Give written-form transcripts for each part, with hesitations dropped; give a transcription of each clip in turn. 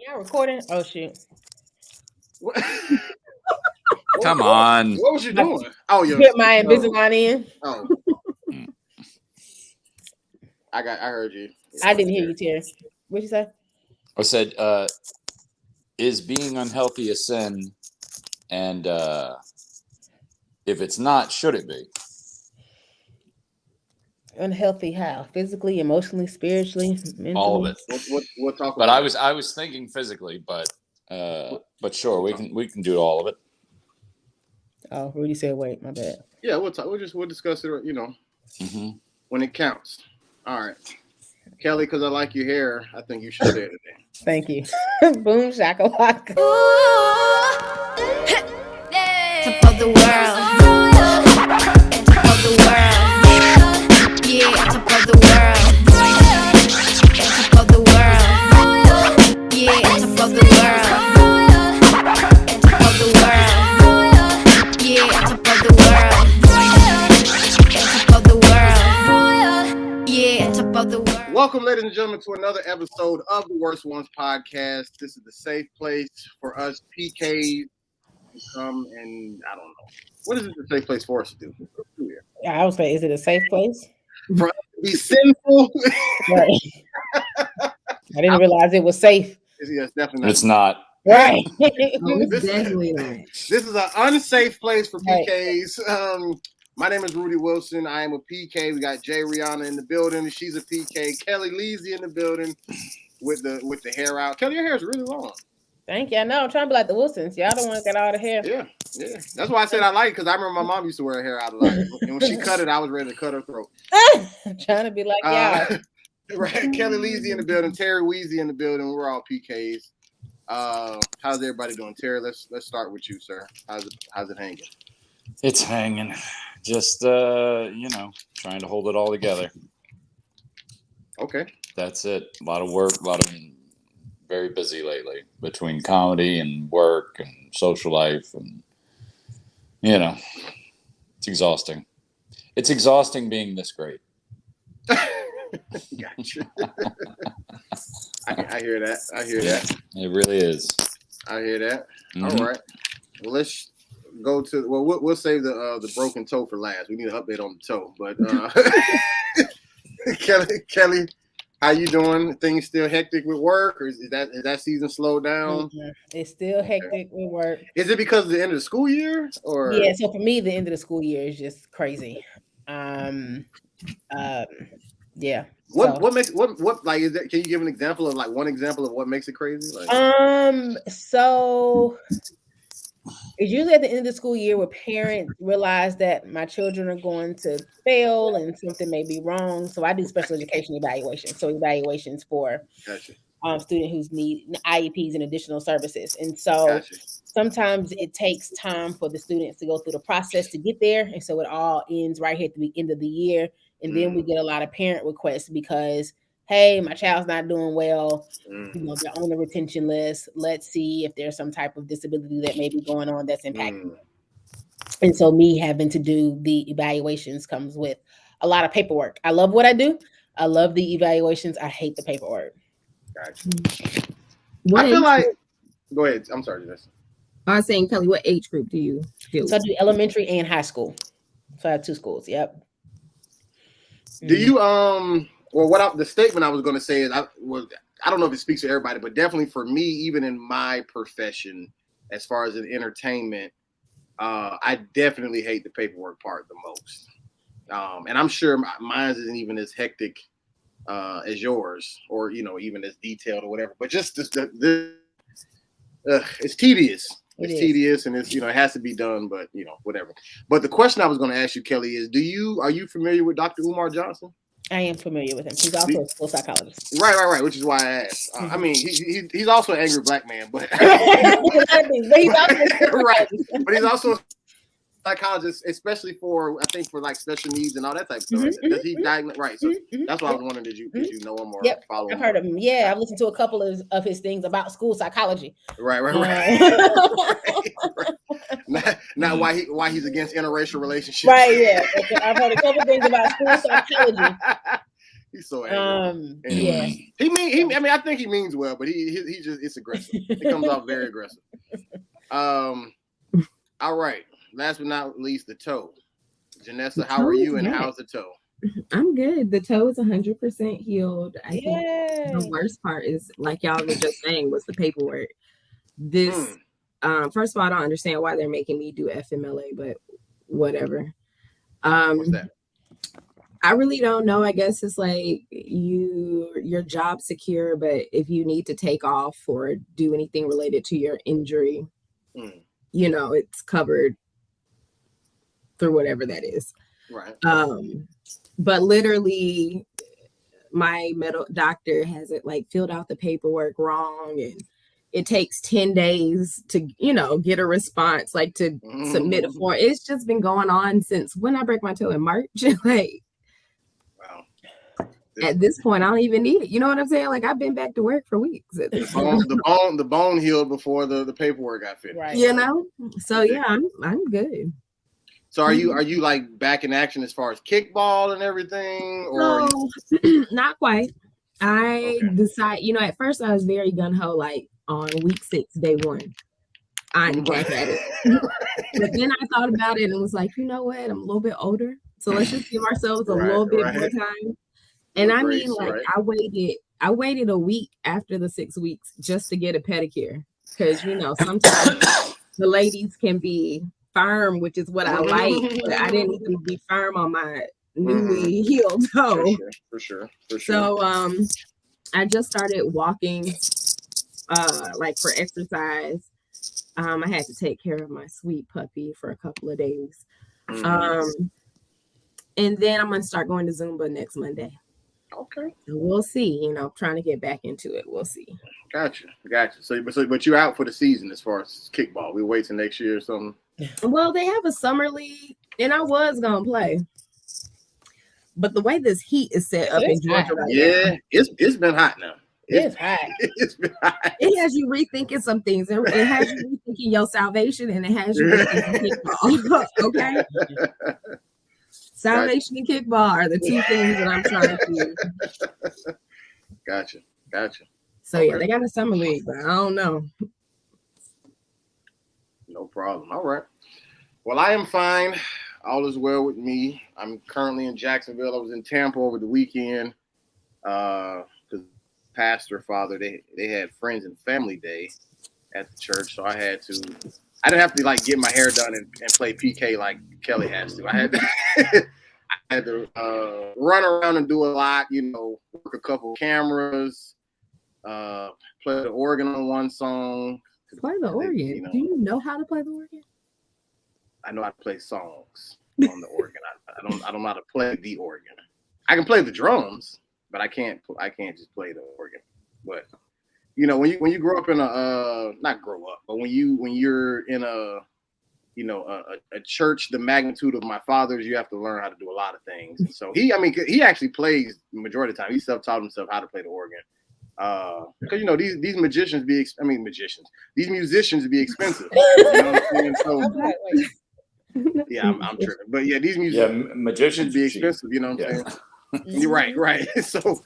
Y'all recording? Oh shoot! What? Come on. What was you doing? Oh, yeah. Get my Invisalign in. Oh. I heard you. I didn't hear you, Terry. What'd you say? I said, is being unhealthy a sin? And if it's not, should it be? Unhealthy how? Physically, emotionally, spiritually, mentally? All of it. We'll talk But about I was thinking physically, but sure, we can do all of it. Oh, Rudy said, "Wait, my bad." Yeah, we'll talk. We'll discuss it. When it counts. All right, Kelly, because I like your hair, I think you should say it today. Thank you. Boom shakalaka. Top of the world. Top of the world. Yeah, top of the world. Top of the world. Yeah, top of the world. Top of the world. Yeah, top of the world. Top of the world. Yeah, top of the world. Welcome, ladies and gentlemen, to another episode of the Worst Ones podcast. This is the safe place for us PKs to come and, I don't know. What is it the safe place for us to do? I would say, is it a safe place? For us to be sinful? Right. I didn't realize it was safe. Yes, definitely not. It's not. Right. This is an unsafe place for PKs. My name is Rudy Wilson. I am a PK. We got Jay Rihanna in the building. She's a PK. Kellie Leezy in the building with the hair out. Kelly, your hair is really long. Thank you. I know. I'm trying to be like the Wilsons. Y'all don't want to get all the hair. Yeah. That's why I said I like it, because I remember my mom used to wear her hair out a lot. And when she cut it, I was ready to cut her throat. I'm trying to be like y'all. Right. Kellie Leezy in the building. Terry Weezy in the building. We're all PKs. How's everybody doing? Terry, let's start with you, sir. How's it hanging? It's hanging. Just trying to hold it all together. Okay. That's it. A lot of work, very busy lately between comedy and work and social life, and it's exhausting. It's exhausting being this great. Gotcha. I hear that. It really is. I hear that. Mm-hmm. All right. Well, let's go to. Well, we'll save the broken toe for last. We need an update on the toe. But Kelly, how you doing? Things still hectic with work, or is that season slowed down? Mm-hmm. It's still hectic with work. Is it because of the end of the school year, or? Yeah. So for me, the end of the school year is just crazy. Yeah. What makes like is that? Can you give an example of one example of what makes it crazy? So it's usually at the end of the school year where parents realize that my children are going to fail and something may be wrong. So I do special education evaluations. So evaluations for students who need IEPs and additional services. And so sometimes it takes time for the students to go through the process to get there. And so it all ends right here at the end of the year. And then we get a lot of parent requests because, hey, my child's not doing well. They're on the retention list. Let's see if there's some type of disability that may be going on that's impacting them. And so me having to do the evaluations comes with a lot of paperwork. I love what I do. I love the evaluations. I hate the paperwork. Gotcha. I feel like. Go ahead. I'm sorry, Janessa. I was saying, Kelly, what age group do you do? So I do elementary and high school. So I have two schools. Yep. Do you the statement I was going to say is I don't know if it speaks to everybody, but definitely for me, even in my profession, as far as an entertainment, I definitely hate the paperwork part the most. And I'm sure mine isn't even as hectic as yours, or even as detailed or whatever. But just it's tedious. It's tedious, and it's it has to be done, but whatever. But the question I was going to ask you, Kelly, is are you familiar with Dr. Umar Johnson? I am familiar with him. He's also a school psychologist. Right. Which is why I asked. I mean, he's also an angry black man, but but he's also a psychologist, especially for like special needs and all that type of stuff. Does he diagnose? Right. So that's why I was wondering, did you know him or follow him? I've heard of him. Yeah, I've listened to a couple of his things about school psychology. Right. Not why he's against interracial relationships. Right. Yeah, I've heard a couple things about school psychology. He's so angry. Yeah. I mean, I think he means well, but he just it's aggressive. It comes off very aggressive. All right. Last but not least, the toe. Janessa, how are you, and how's the toe? I'm good. The toe is 100% healed. I think the worst part is, like y'all were just saying, was the paperwork. This, first of all, I don't understand why they're making me do FMLA, but whatever. What's that? I really don't know. I guess it's like your job secure, but if you need to take off or do anything related to your injury, you know, it's covered through whatever that is. Right. But literally my doctor has it like filled out the paperwork wrong, and it takes 10 days to, you know, get a response, like to submit a form. It's just been going on since when I break my toe in March. Like, wow. At this point, I don't even need it. You know what I'm saying? Like, I've been back to work for weeks. The bone healed before the paperwork got finished. Right. You know? So yeah, I'm good. So are you like back in action as far as kickball and everything? Or not quite. I decide, you know, at first I was very gung-ho, like on week 6, day 1. I'm back at it. But then I thought about it and was like, you know what? I'm a little bit older. So let's just give ourselves a little bit more time. And I mean, like, I waited a week after the 6 weeks just to get a pedicure. Because, you know, sometimes the ladies can be firm, which is what I like, but I didn't even be firm on my newly healed toe. For sure. So I just started walking like for exercise. I had to take care of my sweet puppy for a couple of days. And then I'm gonna start going to Zumba next Monday. Okay. So we'll see. You know, trying to get back into it. We'll see. Gotcha. So but you're out for the season as far as kickball. We wait till next year or something. Well, they have a summer league, and I was gonna play, but the way this heat is set up in Georgia right now, it's been hot now. It's hot. It's been hot. It has you rethinking some things. It has you rethinking your salvation, and it has you rethinking kickball. Okay. Salvation and kickball are the two things that I'm trying to do. Gotcha. So yeah, they got a summer league, but I don't know. No problem. All right. Well, I am fine. All is well with me. I'm currently in Jacksonville. I was in Tampa over the weekend. Because pastor father, they had friends and family day at the church, so I didn't have to like get my hair done and play PK like Kellie has to. I had to run around and do a lot, you know, work a couple cameras, play the organ on one song. Play the organ. You know, do you know how to play the organ? I know how to play songs on the organ. I don't know how to play the organ. I can play the drums, but I can't just play the organ. But you know, when you grow up in not grow up, but when you're in a church the magnitude of my father's, you have to learn how to do a lot of things. And so he actually plays the majority of the time. He self-taught himself how to play the organ. Because you know these musicians be expensive. You know what I'm saying? So yeah, I'm tripping. But yeah, these magicians be expensive. You know what I'm saying? You're right. So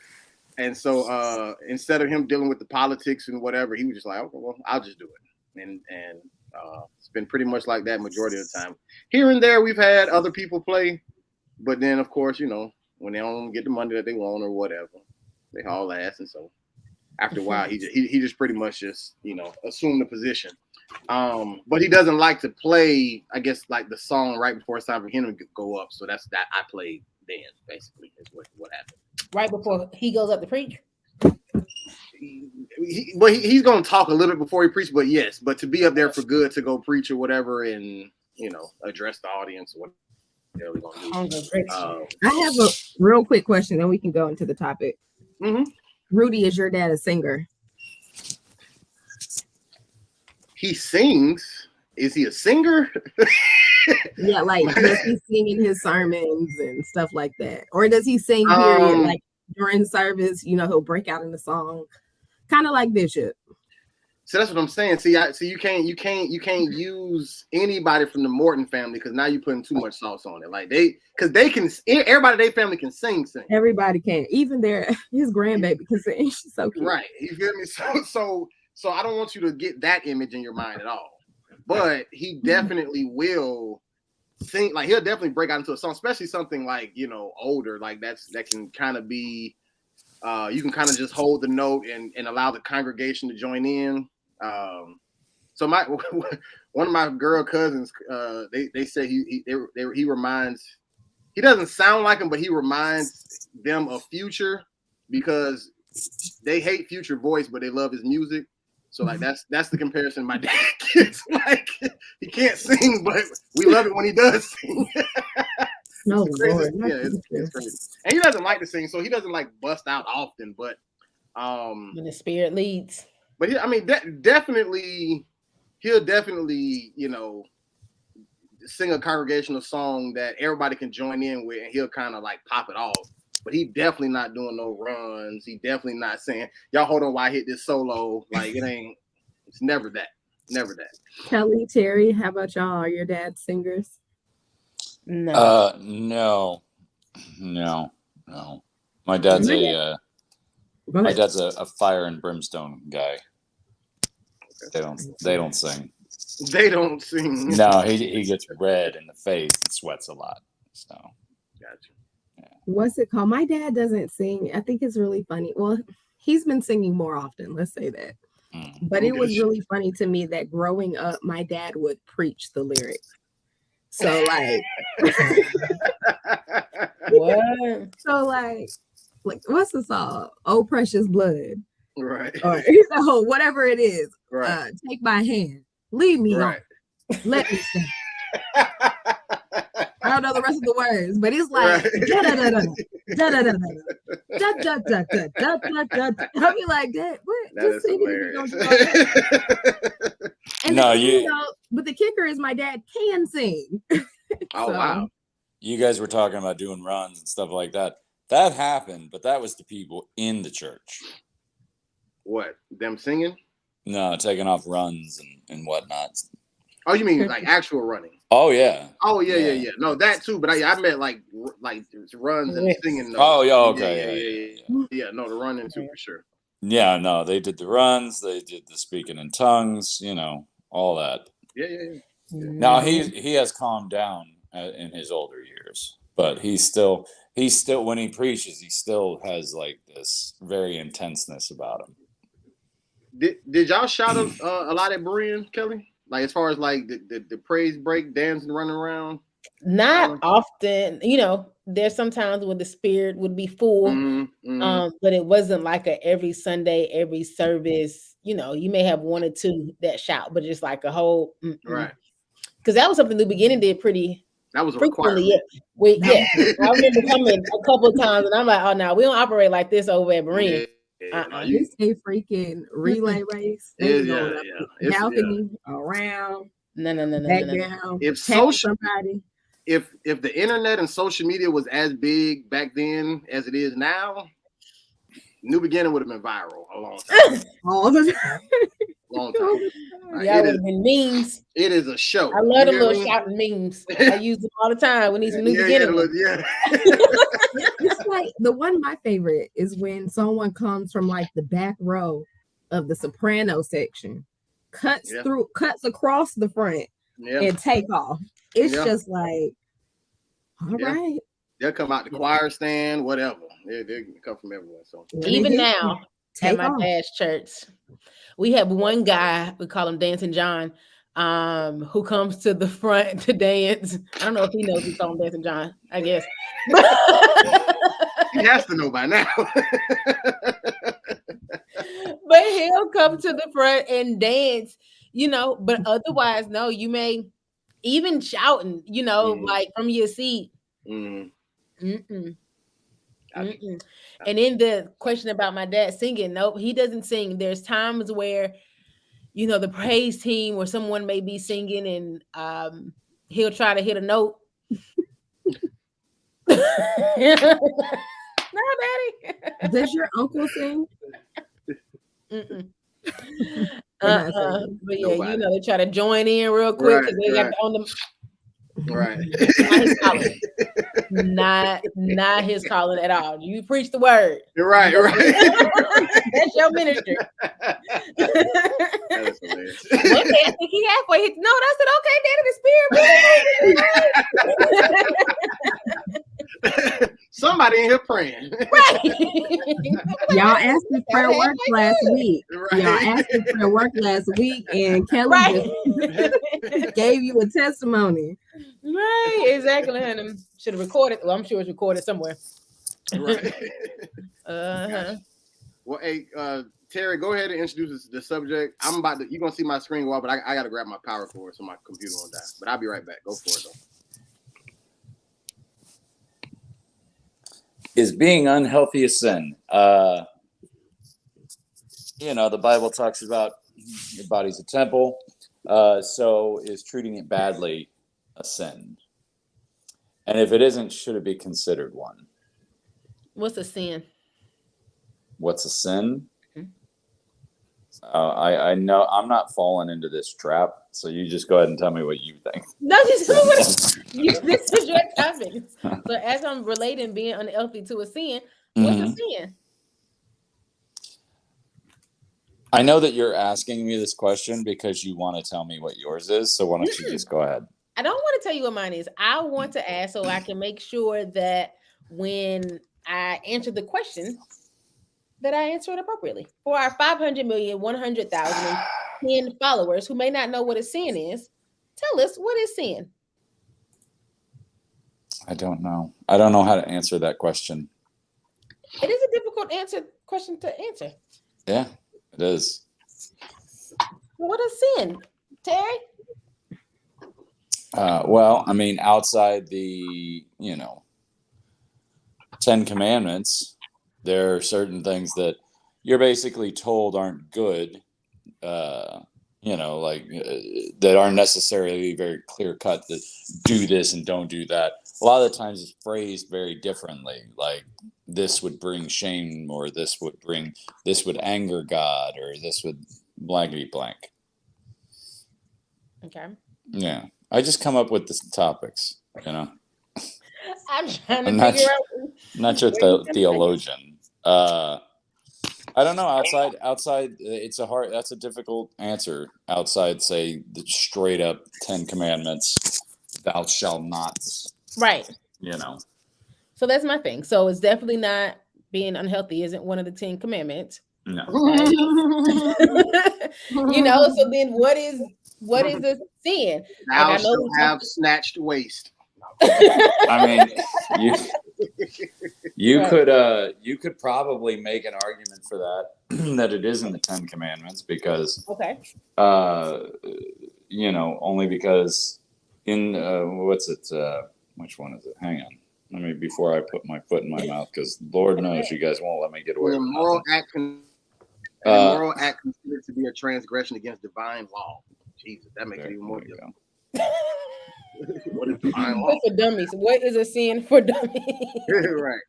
instead of him dealing with the politics and whatever, he was just like, okay, well, I'll just do it. And it's been pretty much like that majority of the time. Here and there, we've had other people play, but then of course, you know, when they don't get the money that they want or whatever, they haul ass. And so after a while, he just pretty much just, you know, assumed the position. But he doesn't like to play, I guess, like the song right before it's time for him to go up. So that's that I played then, basically, is what happened. Right before he goes up to preach? He's going to talk a little bit before he preaches, but yes. But to be up there for good, to go preach or whatever and, you know, address the audience or whatever we're going to do. I have a real quick question, then we can go into the topic. Mm-hmm. Rudy, is your dad a singer? He sings. Is he a singer? Yeah, like does he sing in his sermons and stuff like that? Or does he sing period? Like during service, you know, he'll break out in the song. Kind of like Bishop. So that's what I'm saying. See, you can't use anybody from the Morton family because now you're putting too much sauce on it. Like because they can, everybody in their family can sing. Everybody can, even his grandbaby can sing. She's so cute. Right. You feel me? So I don't want you to get that image in your mind at all. But he definitely will sing. Like he'll definitely break out into a song, especially something like older. Like that can kind of be. You can kind of just hold the note and allow the congregation to join in. So one of my girl cousins, they say he reminds. He doesn't sound like him, but he reminds them of Future because they hate Future voice, but they love his music. So like that's the comparison my dad gets. Like he can't sing, but we love it when he does sing. No, Lord, it's crazy. And he doesn't like to sing, so he doesn't like bust out often. But when the spirit leads. But definitely, he'll definitely sing a congregational song that everybody can join in with, and he'll kind of like pop it off. But he definitely not doing no runs. He definitely not saying, "Y'all hold on while I hit this solo." Like it ain't. It's never that. Never that. Kellie, Terry, how about y'all? Are your dads singers? No. No. My dad's a fire and brimstone guy. They don't sing. They don't sing. No, he gets red in the face and sweats a lot. So gotcha. Yeah. What's it called? My dad doesn't sing. I think it's really funny. Well, he's been singing more often, let's say that. But it was really funny to me that growing up, my dad would preach the lyrics. So like what? So like what's the song? Oh Precious Blood. Right. Or whatever it is. Right. Take my hand. Lead me on. Let me sing. I don't know the rest of the words, but it's like I'll be like that. What? That is hilarious. And but the kicker is my dad can sing. Oh wow. You guys were talking about doing runs and stuff like that. That happened, but that was the people in the church. What? Them singing? No, taking off runs and whatnot. Oh, you mean like actual running? Oh yeah. Oh yeah. No, that too. But I meant like runs and singing. Oh yeah, okay. Yeah. No, the running too for sure. Yeah, no, they did the runs, they did the speaking in tongues, all that. Yeah. Now he has calmed down in his older years, but he's still when he preaches, he still has like this very intenseness about him. Did y'all shout a lot at Berean, Kelly? Like as far as like the praise break, dancing, running around? Not often. There's sometimes when the spirit would be full, but it wasn't like a every Sunday, every service. You may have one or two that shout, but just like a whole right. Because that was something the beginning did pretty. That was a requirement. I remember coming a couple of times, and I'm like, oh no, we don't operate like this over at Berean. It's a freaking relay race. Balcony around. No. Back down. If the internet and social media was as big back then as it is now, New Beginning would have been viral a long time. All the time. Long time. Y'all would have been memes. It is a show. I love the little shouting memes. I use them all the time. We need some New Beginning. Yeah. It's like my favorite is when someone comes from like the back row of the soprano section, cuts across the front and take off. It's just like, all right. They'll come out the choir stand, whatever. They come from everywhere. So even now at my dad's church, we have one guy, we call him Dancing John, who comes to the front to dance. I don't know if he knows we call him Dancing John, I guess. He has to know by now. But he'll come to the front and dance, but otherwise, no, you may even shouting, like from your seat. And in the question about my dad singing, nope, he doesn't sing. There's times where, the praise team or someone may be singing and he'll try to hit a note. No, Daddy. Does your uncle sing? But yeah, you know, they try to join in real quick because they got on them. Right. Not his calling at all. You preach the word. You're right. That's your ministry. That is hilarious. One day I think he halfway. No, I said, okay, Daddy, the Spirit. Somebody in here praying. Right. Y'all asked me prayer work last week. Y'all asked me prayer work last week, and Kellie just gave you a testimony. Right, exactly. And should have recorded. Well, I'm sure it's recorded somewhere. Right. Uh-huh. Well, hey, Terry, go ahead and introduce the subject. I'm about to. You're gonna see my screen go out, but I got to grab my power cord so my computer won't die. But I'll be right back. Go for it though. Is being unhealthy a sin? You know, the Bible talks about your body's a temple. So is treating it badly a sin? And if it isn't, should it be considered one? What's a sin? What's a sin? I know I'm not falling into this trap, so you just go ahead and tell me what you think. No, this is your topic. So as I'm relating being unhealthy to a sin, what's a sin? I know that you're asking me this question because you want to tell me what yours is, so why don't you just go ahead? I don't want to tell you what mine is. I want to ask so I can make sure that when I answer the question, that I answer it appropriately. For our 500,100,010 followers who may not know what a sin is, tell us, what is sin? I don't know. I don't know how to answer that question. It is a difficult question to answer. Yeah, it is. What is sin, Terry? Well, I mean, outside the, 10 Commandments, there are certain things that you're basically told aren't good, that aren't necessarily very clear cut, that do this and don't do that. A lot of the times it's phrased very differently, like this would bring shame, or this would anger God, or this would blankety blank. Okay. Yeah. I just come up with the topics, I'm trying to I'm figure out. not your theologian. I don't know. Outside, that's a difficult answer. Outside, say, the straight up 10 Commandments, thou shalt not. Right. So that's my thing. So it's definitely not being unhealthy isn't one of the 10 Commandments. No. So then what is a sin? Thou shalt have snatched waist. I mean, you could probably make an argument for that that it is in the 10 Commandments because only because in which one is it? Hang on. Let me, before I put my foot in my mouth, because Lord knows you guys won't let me get away with moral nothing. Moral act considered to be a transgression against divine law. Jesus, that makes it even more difficult. What is divine law? For dummies. What is a sin for dummies? Right.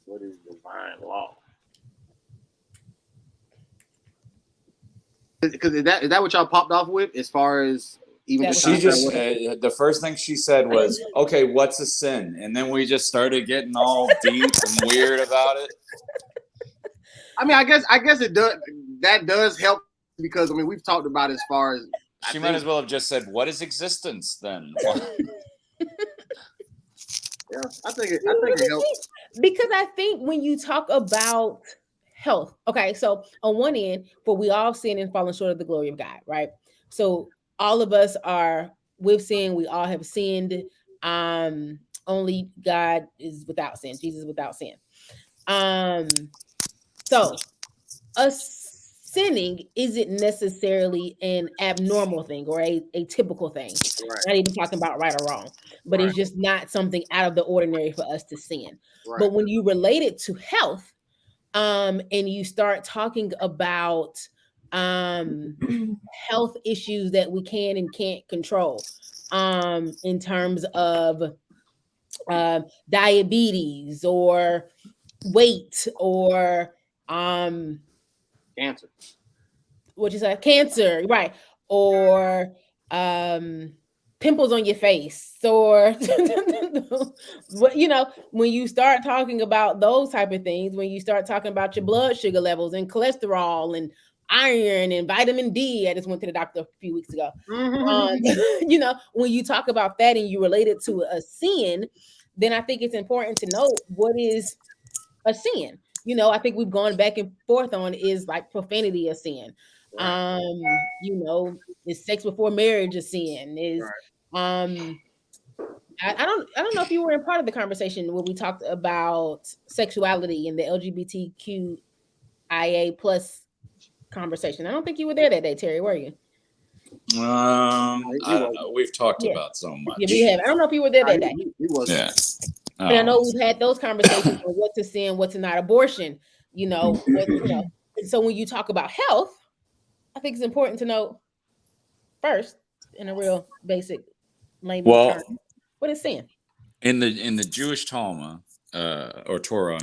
What is divine law? Because is that what y'all popped off with as far as even? She just the first thing she said was, "Okay, what's a sin?" And then we just started getting all deep and weird about it. I mean, I guess it does. That does help because we've talked about as far as she might as well have just said, "What is existence?" Then. Yeah, I think it helps because I think when you talk about health, okay, so on one end, for we all sin and fallen short of the glory of God, right? So all of us are with sin. We all have sinned. Only God is without sin. Jesus is without sin. So us sinning isn't necessarily an abnormal thing or a typical thing. Right. Not even talking about right or wrong, but it's just not something out of the ordinary for us to sin. Right. But when you relate it to health, and you start talking about health issues that we can and can't control, in terms of diabetes or weight or Cancer. What you say? Cancer, right? Or pimples on your face, or what, when you start talking about those type of things, when you start talking about your blood sugar levels and cholesterol and iron and vitamin D. I just went to the doctor a few weeks ago. When you talk about that and you relate it to a sin, then I think it's important to know what is a sin. I think we've gone back and forth on, is like profanity a sin? Right. Is sex before marriage a sin? Is Right. I don't know if you were in part of the conversation where we talked about sexuality and the LGBTQIA plus conversation. I don't think you were there that day, Terry, were you? I don't know. We've talked Yeah. about so much. Yeah, we have. I don't know if you were there that day. He wasn't. Yeah. And I know we've had those conversations on what to sin, what to not, abortion, And so when you talk about health, I think it's important to know first, in a real basic layman's term, what is sin? In the Jewish Talmud, or Torah,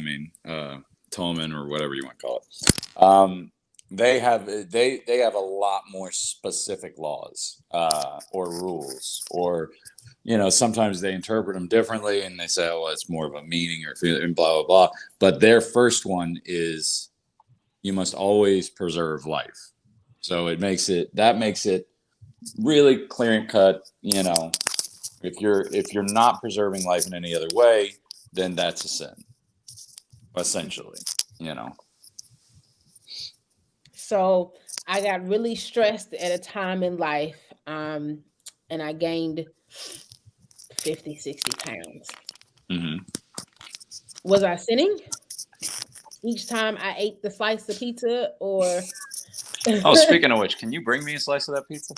Talmud, or whatever you want to call it, they have a lot more specific laws or rules, or sometimes they interpret them differently and they say, oh, it's more of a meaning or feeling, blah blah blah. But their first one is, you must always preserve life. So that makes it really clear and cut. If you're not preserving life in any other way, then that's a sin, essentially. So I got really stressed at a time in life, and I gained 50, 60 pounds. Mm-hmm. Was I sinning each time I ate the slice of pizza, or? Oh, speaking of which, can you bring me a slice of that pizza?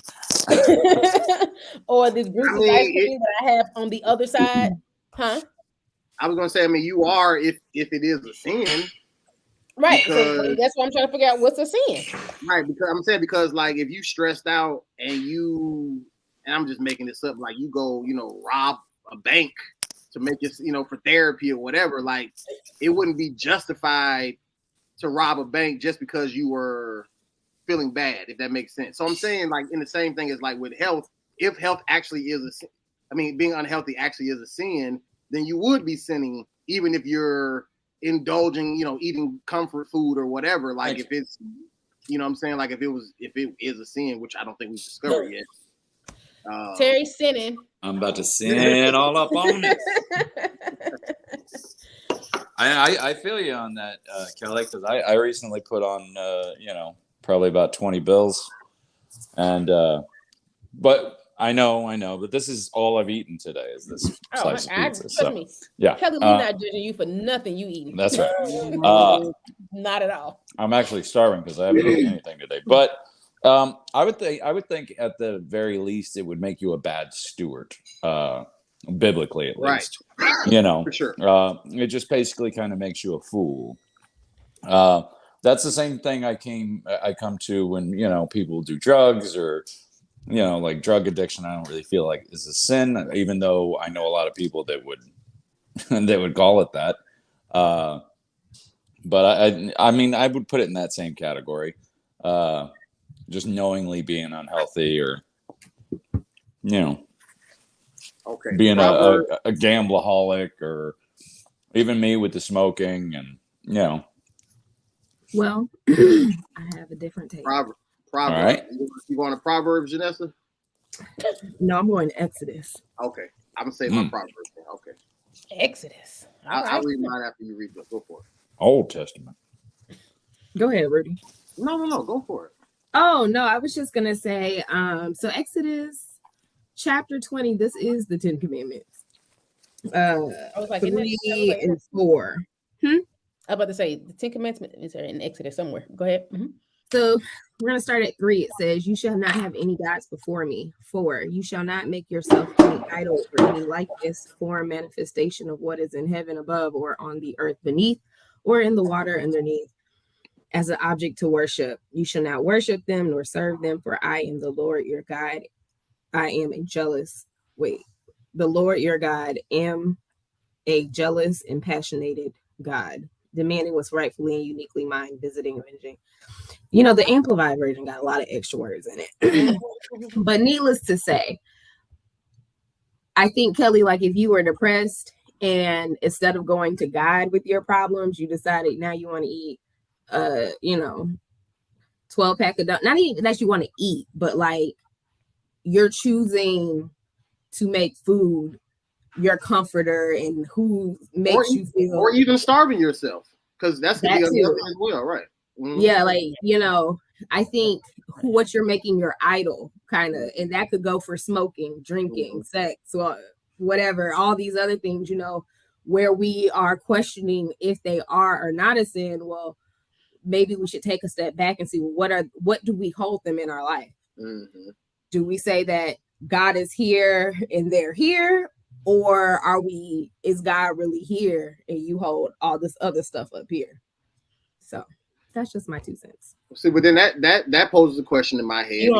Or this Bruce's ice cream that I have on the other side, huh? I was gonna say, you are, if it is a sin, right? So that's what I'm trying to figure out. What's a sin? Right, because I'm saying, because like if you stressed out and I'm just making this up, like you go, rob a bank to make it, for therapy or whatever, like it wouldn't be justified to rob a bank just because you were feeling bad, if that makes sense. So I'm saying, like, in the same thing as like with health, if health actually is a sin, being unhealthy actually is a sin, then you would be sinning, even if you're indulging, eating comfort food or whatever. Like if it's, what I'm saying, like if it is a sin, which I don't think we've discovered yet. Terry's sinning. I'm about to sin all up on it. I feel you on that, Kelly, because I recently put on, probably about 20 bills. And, but I know, but this is all I've eaten today is this slice of pizza. Trust me. Yeah. Kelly, we're not judging you for nothing you eating. That's right. Not at all. I'm actually starving because I haven't eaten anything today. But I would think at the very least it would make you a bad steward, biblically at least. For sure. It just basically kind of makes you a fool. That's the same thing I come to when people do drugs, or like drug addiction. I don't really feel like is a sin, even though I know a lot of people that would call it that. But I would put it in that same category. Just knowingly being unhealthy, or being a gambleaholic, or even me with the smoking, and Well, I have a different take. Proverbs. All right. You want a Proverbs, Janessa? No, I'm going Exodus. Okay. I'm gonna say my Proverbs. Okay. Exodus. I'll read mine after you read this. Go for it. Old Testament. Go ahead, Rudy. No. Go for it. Oh, no, I was just going to say, so Exodus chapter 20, this is the 10 Commandments. I was like, 3 and 4. I was about to say, the 10 Commandments are in Exodus somewhere. Go ahead. Mm-hmm. So we're going to start at 3. It says, you shall not have any gods before me. 4, you shall not make yourself any idol or any likeness, form, manifestation of what is in heaven above, or on the earth beneath, or in the water underneath, as an object to worship. You shall not worship them nor serve them, for I am the Lord your God. The Lord your God am a jealous and passionate God. demanding what's rightfully and uniquely mine, visiting, avenging. You know, the Amplified version got a lot of extra words in it. But needless to say, I think, Kelly, like if you were depressed and instead of going to God with your problems, you decided now you want to eat, 12-pack of donuts. Not even that you want to eat, but like you're choosing to make food your comforter and who makes you feel, or even starving yourself, because that's the other thing as well, right? Mm-hmm. Yeah, like, you know, I think what you're making your idol, kind of, and that could go for smoking, drinking, sex, or whatever, all these other things, you know, where we are questioning if they are or not a sin. Well, maybe we should take a step back and see, well, what do we hold them in our life? Mm-hmm. Do we say that God is here and they're here, or is God really here and you hold all this other stuff up here? So that's just my 2 cents. See, but then that poses a question in my head.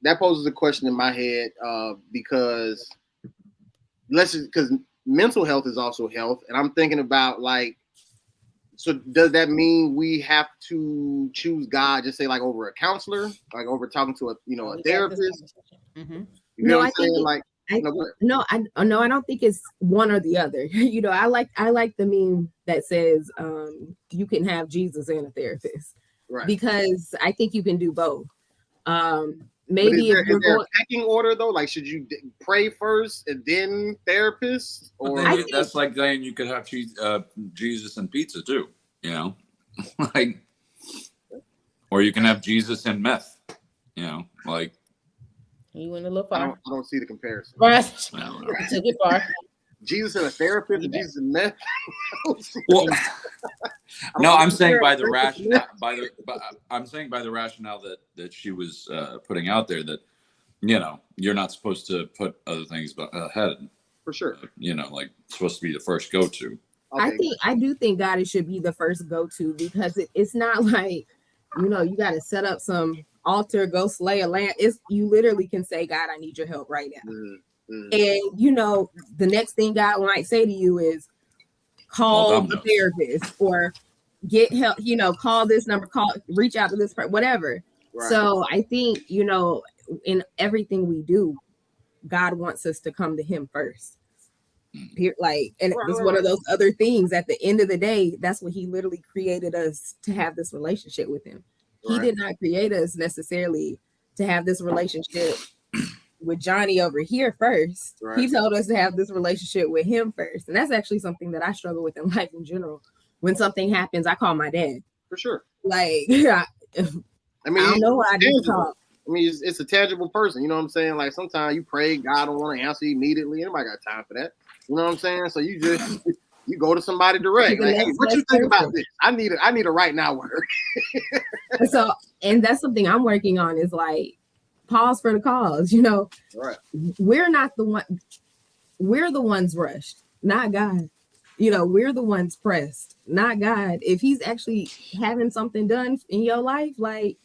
That poses a question in my head because mental health is also health, and I'm thinking about like, so does that mean we have to choose God, just say like over a counselor, like over talking to a therapist? Mm-hmm. You know what I'm saying? Like, I don't think it's one or the other. You know, I like the meme that says you can have Jesus and a therapist, right? Because I think you can do both. Maybe is there a pecking order though? Like, should you pray first and then therapist? Or I think that's like saying you could have Jesus and pizza too. You know, like, or you can have Jesus and meth. You know, like. You went a little far. I don't see the comparison. Right. Took it far. Jesus and a therapist and Jesus and meth. Well, no, I'm saying by the rationale. I'm saying by the rationale that she was putting out there, that you know you're not supposed to put other things ahead. For sure. You know, like supposed to be the first go-to. Okay. I do think God should be the first go-to, because it's not like, you know, you got to set up some altar, go slay a lamb. You literally can say, God, I need your help right now. Mm-hmm. And you know, the next thing God might say to you is call a therapist or get help, you know, call this number, reach out to this person, whatever. Right. So I think, you know, in everything we do, God wants us to come to him first. Like, and it's one of those other things. At the end of the day, that's what he literally created us to have this relationship with him. He did not create us necessarily to have this relationship with Johnny over here first. Right. He told us to have this relationship with him first. And that's actually something that I struggle with in life in general. When something happens, I call my dad. For sure. Like, I don't know what I do to talk. I mean, it's a tangible person. You know what I'm saying? Like, sometimes you pray, God don't want to answer immediately. Anybody got time for that? You know what I'm saying? So you just you go to somebody direct. Like, hey, what you think about this? I need a right now word. So, and that's something I'm working on, is like, pause for the cause. You know, right? We're not the one. We're the ones rushed, not God. You know, we're the ones pressed, not God. If he's actually having something done in your life, like,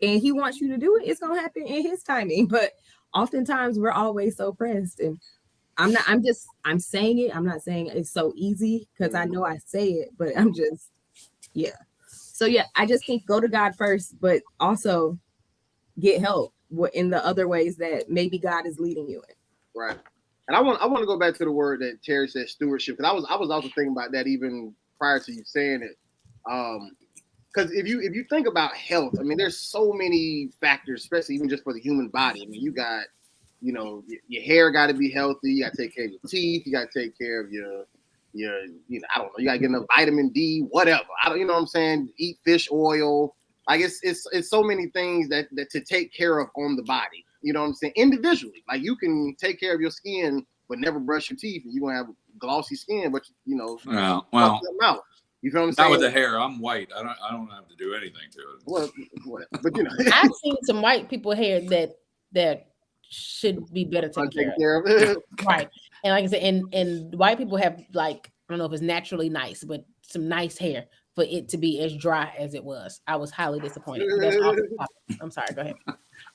and he wants you to do it, it's gonna happen in his timing. But oftentimes we're always so pressed, and I'm saying it. I'm not saying it's so easy, because I know I say it, but I'm just, yeah. So yeah, I just think go to God first, but also get help in the other ways that maybe God is leading you in. Right. And I want to go back to the word that Terry said, stewardship, because I was also thinking about that even prior to you saying it. Because if you think about health, I mean, there's so many factors, especially even just for the human body. I mean, you got, you know, your hair got to be healthy. You got to take care of your teeth. You got to take care of your, you know, I don't know. You got to get enough vitamin D, whatever. You know what I'm saying? Eat fish oil. Like, it's so many things that to take care of on the body. You know what I'm saying? Individually, like, you can take care of your skin, but never brush your teeth, and you're gonna have glossy skin. But you know, well, mouth. You feel what I'm saying? Not with the hair. I'm white. I don't have to do anything to it. Well, but you know, I've seen some white people hair that should be better taken care of. Right. And like I said, and white people have, like, I don't know if it's naturally nice, but some nice hair for it to be as dry as it was. I was highly disappointed. That's all. I'm sorry. Go ahead.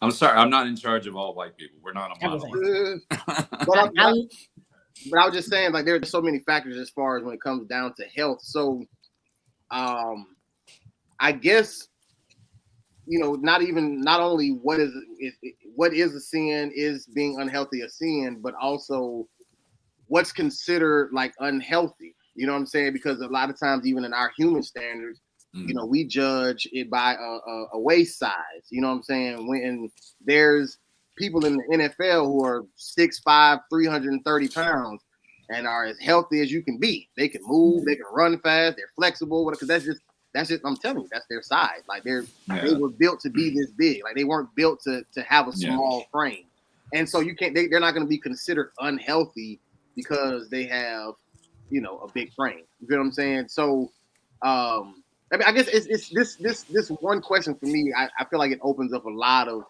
I'm sorry. I'm not in charge of all white people. We're not a monolith. but I was just saying, like, there's so many factors as far as when it comes down to health. So, I guess, not only what is a sin, is being unhealthy a sin, but also what's considered like unhealthy. You know what I'm saying? Because a lot of times, even in our human standards, we judge it by a waist size. You know what I'm saying? When there's people in the NFL who are 6'5", 330 pounds, and are as healthy as you can be. They can move, they can run fast, they're flexible. Because that's just. I'm telling you, that's their size. Like they were built to be this big. Like they weren't built to have a small frame. And so you can't. They're not going to be considered unhealthy because they have, a big frame. You feel what I'm saying? So, I mean, I guess it's this one question for me. I feel like it opens up a lot of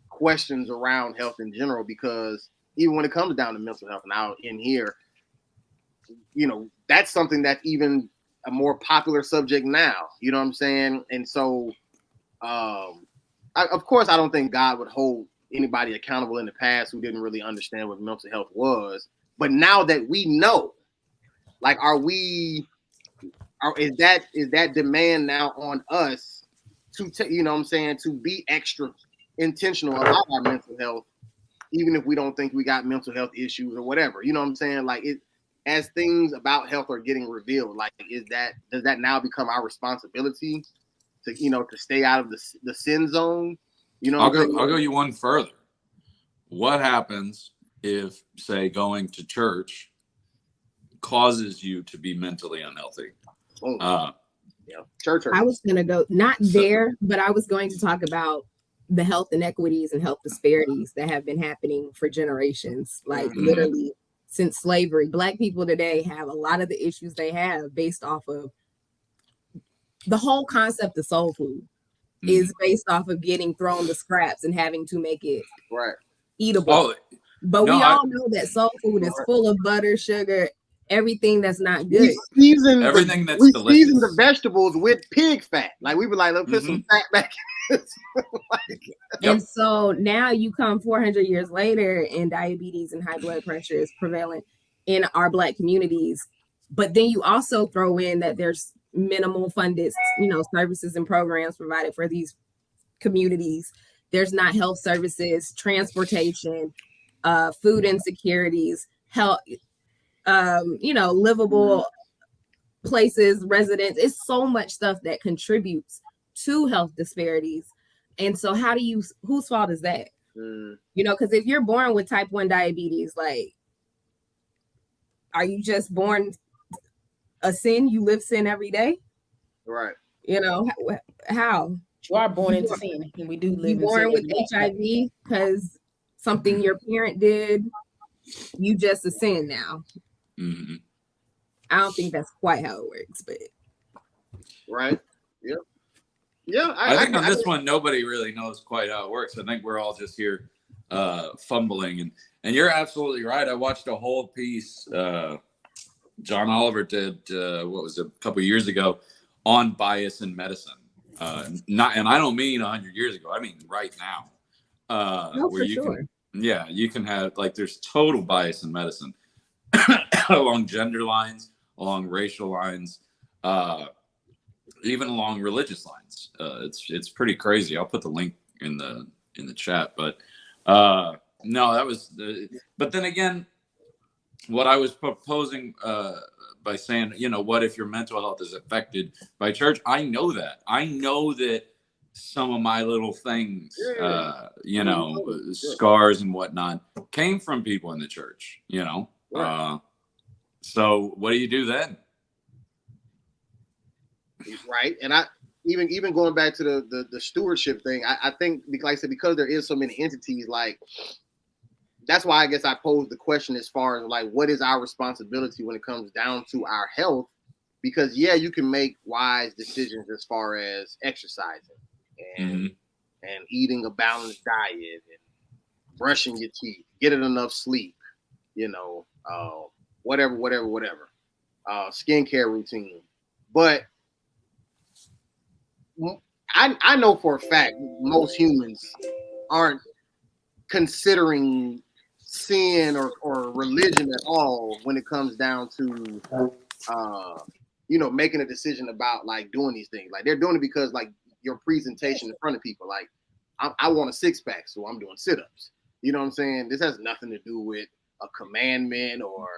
questions around health in general, because even when it comes down to mental health, now in here, that's something that's even a more popular subject now. You know what I'm saying? And so, of course, I don't think God would hold anybody accountable in the past who didn't really understand what mental health was. But now that we know, like, is that demand now on us to to be extra intentional about our mental health, even if we don't think we got mental health issues or whatever. You know what I'm saying? Like, as things about health are getting revealed, like, does that now become our responsibility to stay out of the sin zone? I'll go you one further. What happens if, say, going to church causes you to be mentally unhealthy? Church. I was going to go not there, but I was going to talk about the health inequities and health disparities that have been happening for generations, like literally since slavery. Black people today have a lot of the issues they have based off of the whole concept of soul food is based off of getting thrown the scraps and having to make it eatable. But we all know that soul food is full of butter, sugar, everything that's not good. We season the vegetables with pig fat. Like, we were like, let's put some fat back. And so now you come 400 years later, and diabetes and high blood pressure is prevalent in our Black communities. But then you also throw in that there's minimal funded, services and programs provided for these communities. There's not health services, transportation, food insecurities, health, livable places, residents. It's so much stuff that contributes to health disparities. And so whose fault is that? Because if you're born with type 1 diabetes, like, are you just born a sin? You live sin every day? Right. How? You are born into sin, and we do live in sin. Born with HIV because something your parent did, you just a sin now. I don't think that's quite how it works, but right. Yep. Yeah, I think on this one, nobody really knows quite how it works. I think we're all just here fumbling. And you're absolutely right. I watched a whole piece John Oliver did, a couple years ago, on bias in medicine. And I don't mean 100 years ago. I mean right now. Where you can, you can have, like, there's total bias in medicine along gender lines, along racial lines, even along religious lines. It's pretty crazy. I'll put the link in the chat. But no, that was. But then again, what I was proposing by saying, what if your mental health is affected by church? I know that. I know that some of my little things, scars and whatnot, came from people in the church. So what do you do then? Right. And I even going back to the stewardship thing, I think, like I said, because there is so many entities, like, that's why I guess I posed the question as far as, like, what is our responsibility when it comes down to our health? Because you can make wise decisions as far as exercising and eating a balanced diet and brushing your teeth, getting enough sleep, whatever, skincare routine. But I know for a fact most humans aren't considering sin or religion at all when it comes down to making a decision about like doing these things. Like they're doing it because like your presentation in front of people. Like I want a six pack, so I'm doing sit ups. You know what I'm saying? This has nothing to do with a commandment or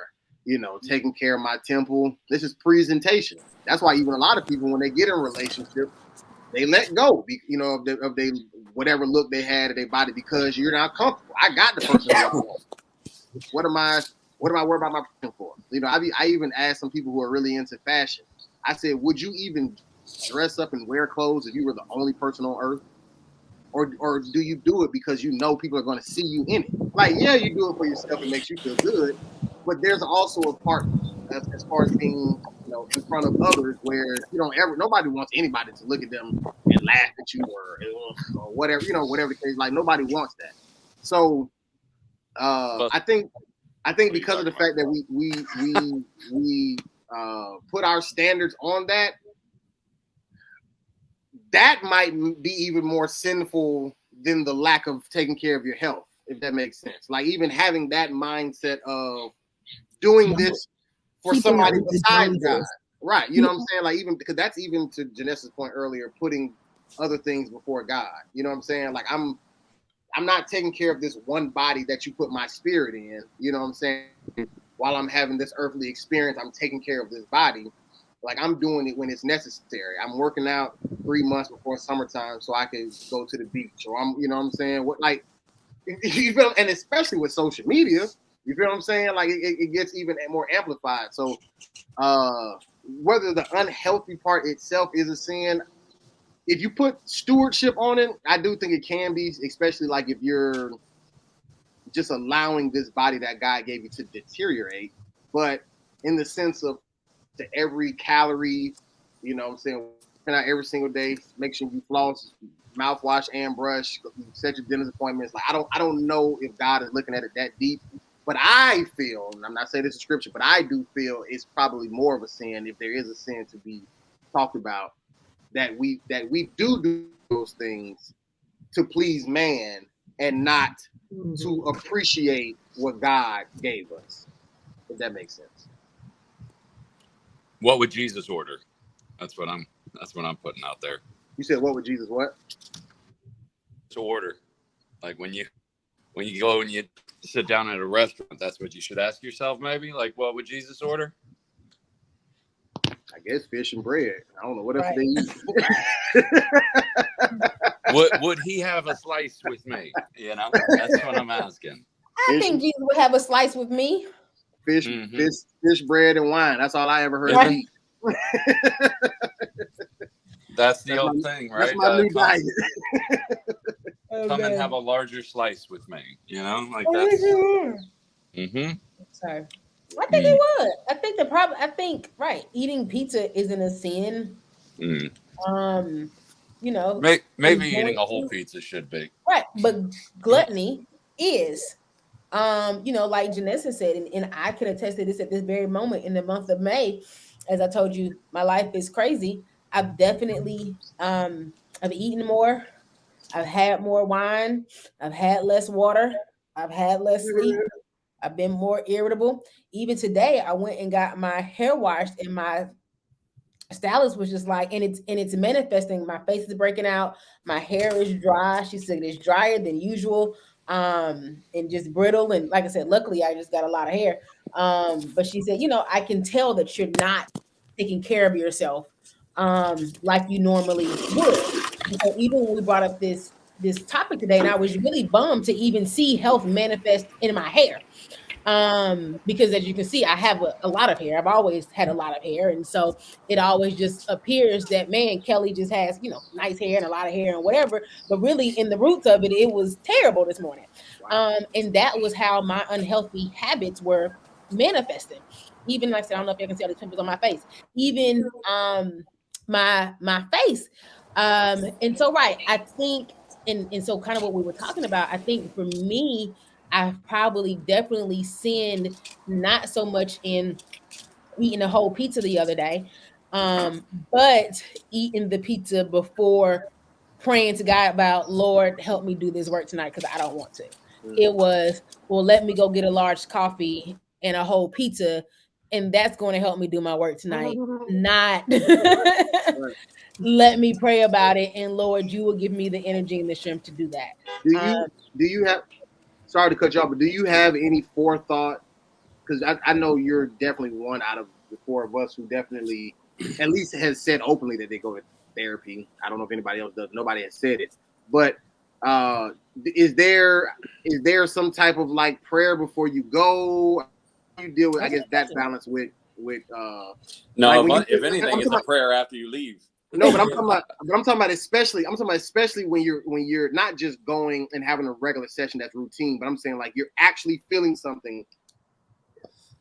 taking care of my temple. This is presentation. That's why even a lot of people when they get in a relationship, they let go, of they whatever look they had at their body because you're not comfortable. I got the person who I want. What am I worried about my person for? I even asked some people who are really into fashion. I said, would you even dress up and wear clothes if you were the only person on earth? Or do you do it because you know people are going to see you in it? Like, yeah, you do it for yourself. It makes you feel good. But there's also a part as far as being, in front of others where nobody wants anybody to look at them and laugh at you or whatever, whatever the case. Like nobody wants that. So I think because of the fact that we put our standards on that might be even more sinful than the lack of taking care of your health, if that makes sense. Like even having that mindset of doing this for somebody besides God. Right. You know what I'm saying? Like even because that's even to Janessa's point earlier, putting other things before God. You know what I'm saying? Like I'm not taking care of this one body that you put my spirit in. You know what I'm saying? While I'm having this earthly experience, I'm taking care of this body. Like I'm doing it when it's necessary. I'm working out 3 months before summertime so I can go to the beach. Or I'm, you know what I'm saying? You feel, and especially with social media, you feel what I'm saying? Like it gets even more amplified. So whether the unhealthy part itself is a sin, if you put stewardship on it, I do think it can be, especially like if you're just allowing this body that God gave you to deteriorate. But in the sense of to every calorie, you know what I'm saying, working out every single day, make sure you floss, mouthwash and brush, set your dinner's appointments. Like I don't know if God is looking at it that deep, but I feel, and I'm not saying this is scripture, but I do feel it's probably more of a sin, if there is a sin to be talked about, that we do those things to please man and not to appreciate what God gave us. If that makes sense. What would Jesus order? That's what I'm putting out there. You said what would Jesus what? To order. Like when you go and you sit down at a restaurant, that's what you should ask yourself maybe. Like what would Jesus order? I guess fish and bread. I don't know what else they eat. Would he have a slice with me? That's what I'm asking. I think Jesus would have a slice with me. Fish, bread, and wine. That's all I ever heard him eat. That's the old thing, right? That's my new diet. Come and have a larger slice with me. Like that's. Sorry. I think it would. I think right. Eating pizza isn't a sin. Maybe eating a whole pizza should be. Right, but gluttony is. Like Janessa said, and I can attest to this at this very moment in the month of May. As I told you, my life is crazy. I've definitely I've eaten more. I've had more wine. I've had less water. I've had less sleep. I've been more irritable. Even today, I went and got my hair washed, and my stylist was just like, and it's manifesting. My face is breaking out. My hair is dry. She said it's drier than usual, and just brittle. And like I said, luckily I just got a lot of hair. But she said, I can tell that you're not taking care of yourself like you normally would. So even when we brought up this topic today, and I was really bummed to even see health manifest in my hair. Because as you can see, I have a lot of hair. I've always had a lot of hair. And so it always just appears that, man, Kellie just has, nice hair and a lot of hair and whatever. But really in the roots of it, it was terrible this morning. And that was how my unhealthy habits were manifesting. Even like I said, I don't know if you can see all the pimples on my face. Even my face. And so, right, I think, and so kind of what we were talking about, I think for me, I've probably definitely sinned not so much in eating a whole pizza the other day, but eating the pizza before praying to God about, Lord, help me do this work tonight because I don't want to. It was, well, let me go get a large coffee and a whole pizza, and that's going to help me do my work tonight. Not let me pray about it, and Lord, you will give me the energy and the strength to do that. Do you have? Sorry to cut you off, but do you have any forethought? Because I know you're definitely one out of the four of us who definitely, at least, has said openly that they go to therapy. I don't know if anybody else does. Nobody has said it, but uh, is there some type of like prayer before you go? You deal with, I guess, that balance with no. like when If anything, it's a prayer after you leave. No, but I'm talking about especially when you're not just going and having a regular session that's routine, but I'm saying like you're actually feeling something.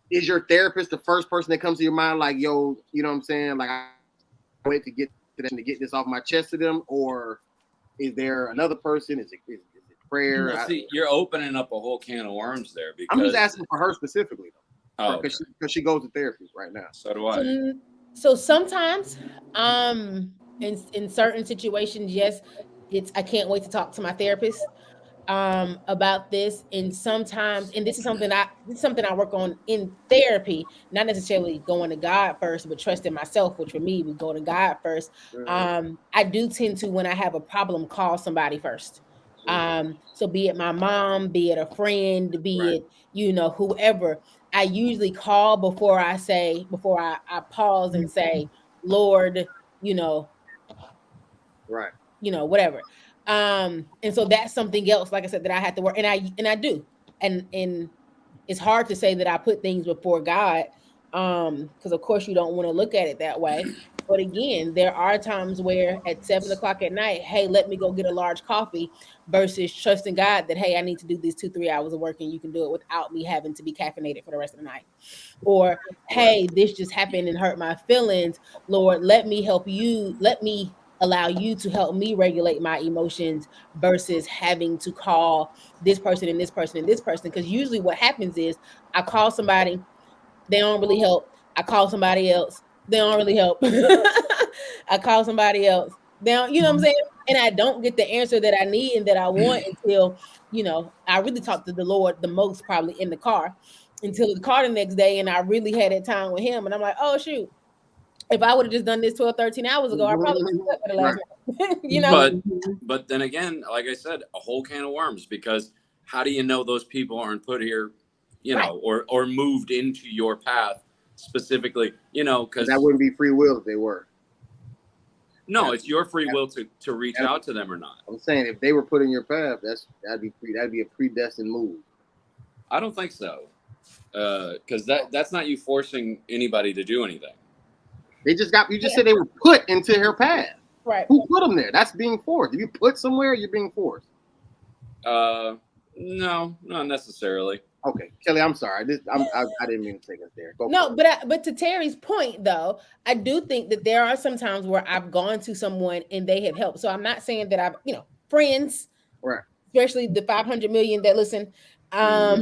Is your therapist the first person that comes to your mind? Like, yo, you know what I'm saying? Like, I wait to get this off my chest to them, or is there another person? Is it prayer? See, you're opening up a whole can of worms there. Because I'm just asking for her specifically, though, because she goes to therapy right now. So do I. So sometimes, in certain situations, yes, it's I can't wait to talk to my therapist about this. And sometimes, and this is something I work on in therapy, not necessarily going to God first, but trusting myself, which for me we go to God first. I do tend to, when I have a problem, call somebody first. So be it my mom, be it a friend, be it, whoever, I usually call before I pause and say, Lord, you know, Right. whatever. And so that's something else, like I said, that I had to work, and I do. And it's hard to say that I put things before God, because of course you don't want to look at it that way. But again, there are times where at 7 o'clock at night, hey, let me go get a large coffee, versus trusting God that, hey, I need to do these 2-3 hours of work, and you can do it without me having to be caffeinated for the rest of the night. Or, hey, this just happened and hurt my feelings. Lord, let me help you. Let me allow you to help me regulate my emotions, versus having to call this person and this person and this person. Because usually what happens is I call somebody, they don't really help. I call somebody else, they don't really help. I call somebody else, they don't, you know what I'm saying? And I don't get the answer that I need and that I want until, I really talk to the Lord the most probably in the car, until the car the next day, and I really had that time with him. And I'm like, oh shoot, if I would have just done this 12, 13 hours ago, I probably would have slept for the last one. But then again, like I said, a whole can of worms, because how do you know those people aren't put here, or moved into your path specifically, because that wouldn't be free will if they were. No, it's your free will to reach out to them or not. I'm saying if they were put in your path, that'd be a predestined move. I don't think so, because that's not you forcing anybody to do anything. They just said they were put into her path. Right. Who put them there? That's being forced. If you put somewhere, you're being forced. No, not necessarily. Okay, Kelly, I'm sorry. I didn't mean to take us there. But to Terry's point, though, I do think that there are some times where I've gone to someone and they have helped. So I'm not saying that I've, friends, right, especially the 500 million that listen. I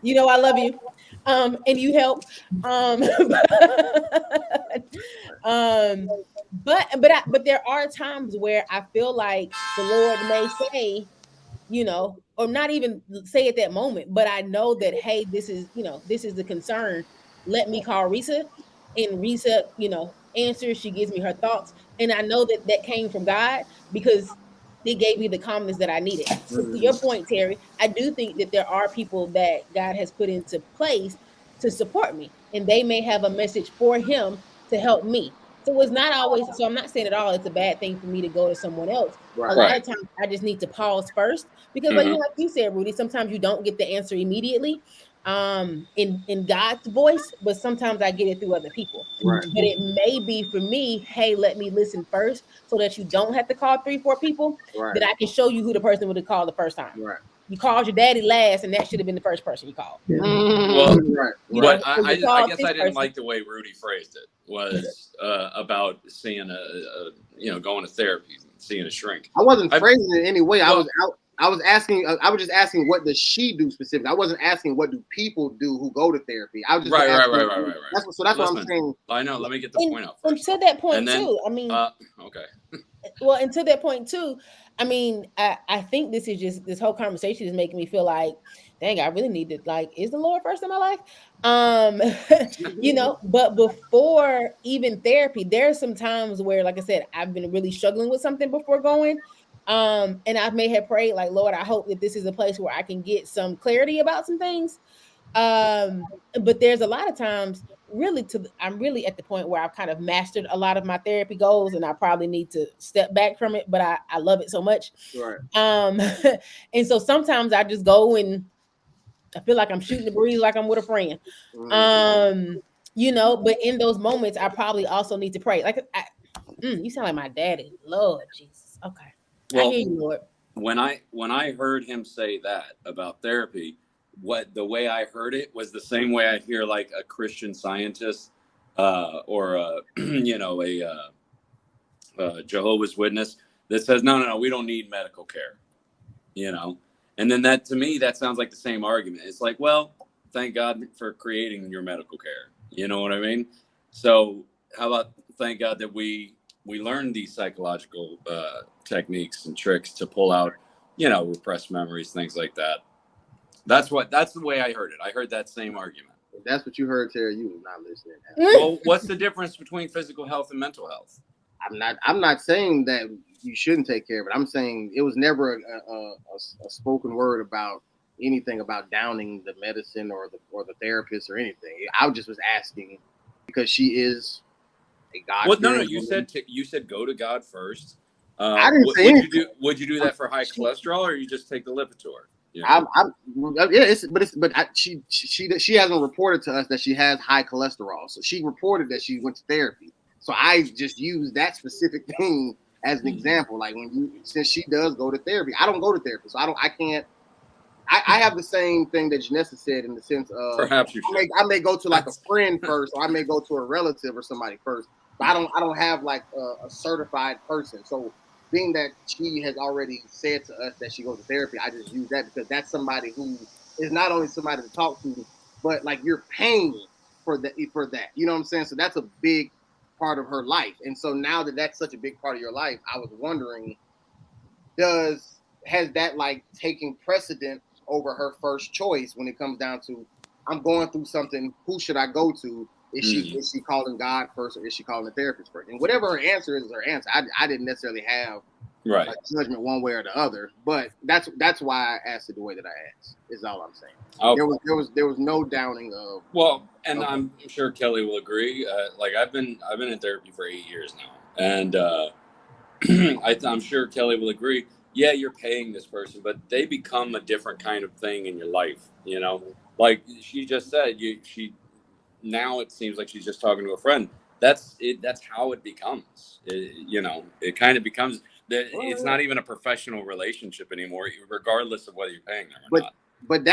love you, and you help. But there are times where I feel like the Lord may say, or not even say at that moment, but I know that, hey, this is the concern. Let me call Risa, and Risa, answers. She gives me her thoughts, and I know that came from God, because it gave me the calmness that I needed. So to your point, Terry, I do think that there are people that God has put into place to support me, and they may have a message for him to help me. So it's not always, so I'm not saying at all it's a bad thing for me to go to someone else. Right. A lot of times I just need to pause first, because like you said, Rudy, sometimes you don't get the answer immediately in God's voice, but sometimes I get it through other people. Right. But it may be for me, hey, let me listen first, so that you don't have to call 3-4 people, that I can show you who the person would have called the first time. Right. You called your daddy last, and that should have been the first person you called. Well, but I guess I didn't like the way Rudy phrased it. Was about seeing going to therapy, seeing a shrink. I wasn't phrasing it anyway. I was asking. I was just asking, what does she do specifically? I wasn't asking what do people do who go to therapy. I was just right. That's what I'm saying. I know. Let me get the point out first. And to that point too. I mean, okay. Well, and to that point too, I mean, I think this is just this whole conversation is making me feel like, dang, I really need to like, is the Lord first in my life? Um, but before even therapy, there are some times where, like I said, I've been really struggling with something before going. And I may have prayed like, Lord, I hope that this is a place where I can get some clarity about some things. Um, but there's a lot of times really I'm really at the point where I've kind of mastered a lot of my therapy goals and I probably need to step back from it, but I love it so much. Right. Um, and so sometimes I just go and I feel like I'm shooting the breeze like I'm with a friend. Um, but in those moments, I probably also need to pray. Like, you sound like my daddy. Lord Jesus. Okay. I Well, hear you, Lord. when I heard him say that about therapy, what the way I heard it was the same way I hear like a Christian Scientist or a Jehovah's Witness that says no, we don't need medical care, you know. And then that, to me, that sounds like the same argument. It's like, well, thank God for creating your medical care, you know what I mean? So how about thank God that we learned these psychological techniques and tricks to pull out, repressed memories, things like that. That's the way I heard it. I heard that same argument. If that's what you heard, Terry, you was not listening. Well, what's the difference between physical health and mental health? I'm not saying that you shouldn't take care of it. I'm saying it was never a spoken word about anything about downing the medicine or the therapist or anything. I just was asking because she is a God. Well, no. You said go to God first. I didn't say anything. Would you do that for high cholesterol, or you just take the Lipitor? Yeah, she hasn't reported to us that she has high cholesterol. So she reported that she went to therapy. So I just used that specific thing as an example. Like since she does go to therapy, I don't go to therapy, so I can't. I have the same thing that Janessa said in the sense of perhaps you should. I may go to like a friend first, or I may go to a relative or somebody first. But I don't have like a certified person. So being that she has already said to us that she goes to therapy, I just use that because that's somebody who is not only somebody to talk to, but like you're paying for that. You know what I'm saying? So that's a big part of her life. And so now that that's such a big part of your life, I was wondering, has that like taken precedent over her first choice when it comes down to I'm going through something, who should I go to? Is she calling God first, or is she calling the therapist first? And whatever her answer is her answer. I didn't necessarily have a judgment one way or the other, but that's why I asked it the way that I asked. Is all I'm saying. Okay. There was no downing of. Well, and I'm sure Kelly will agree. Like I've been in therapy for 8 years now, and I'm sure Kelly will agree. Yeah, you're paying this person, but they become a different kind of thing in your life. You know, like she just said, now it seems like she's just talking to a friend. That's it. That's how it becomes. It kind of becomes that it's not even a professional relationship anymore, regardless of whether you're paying them or not. But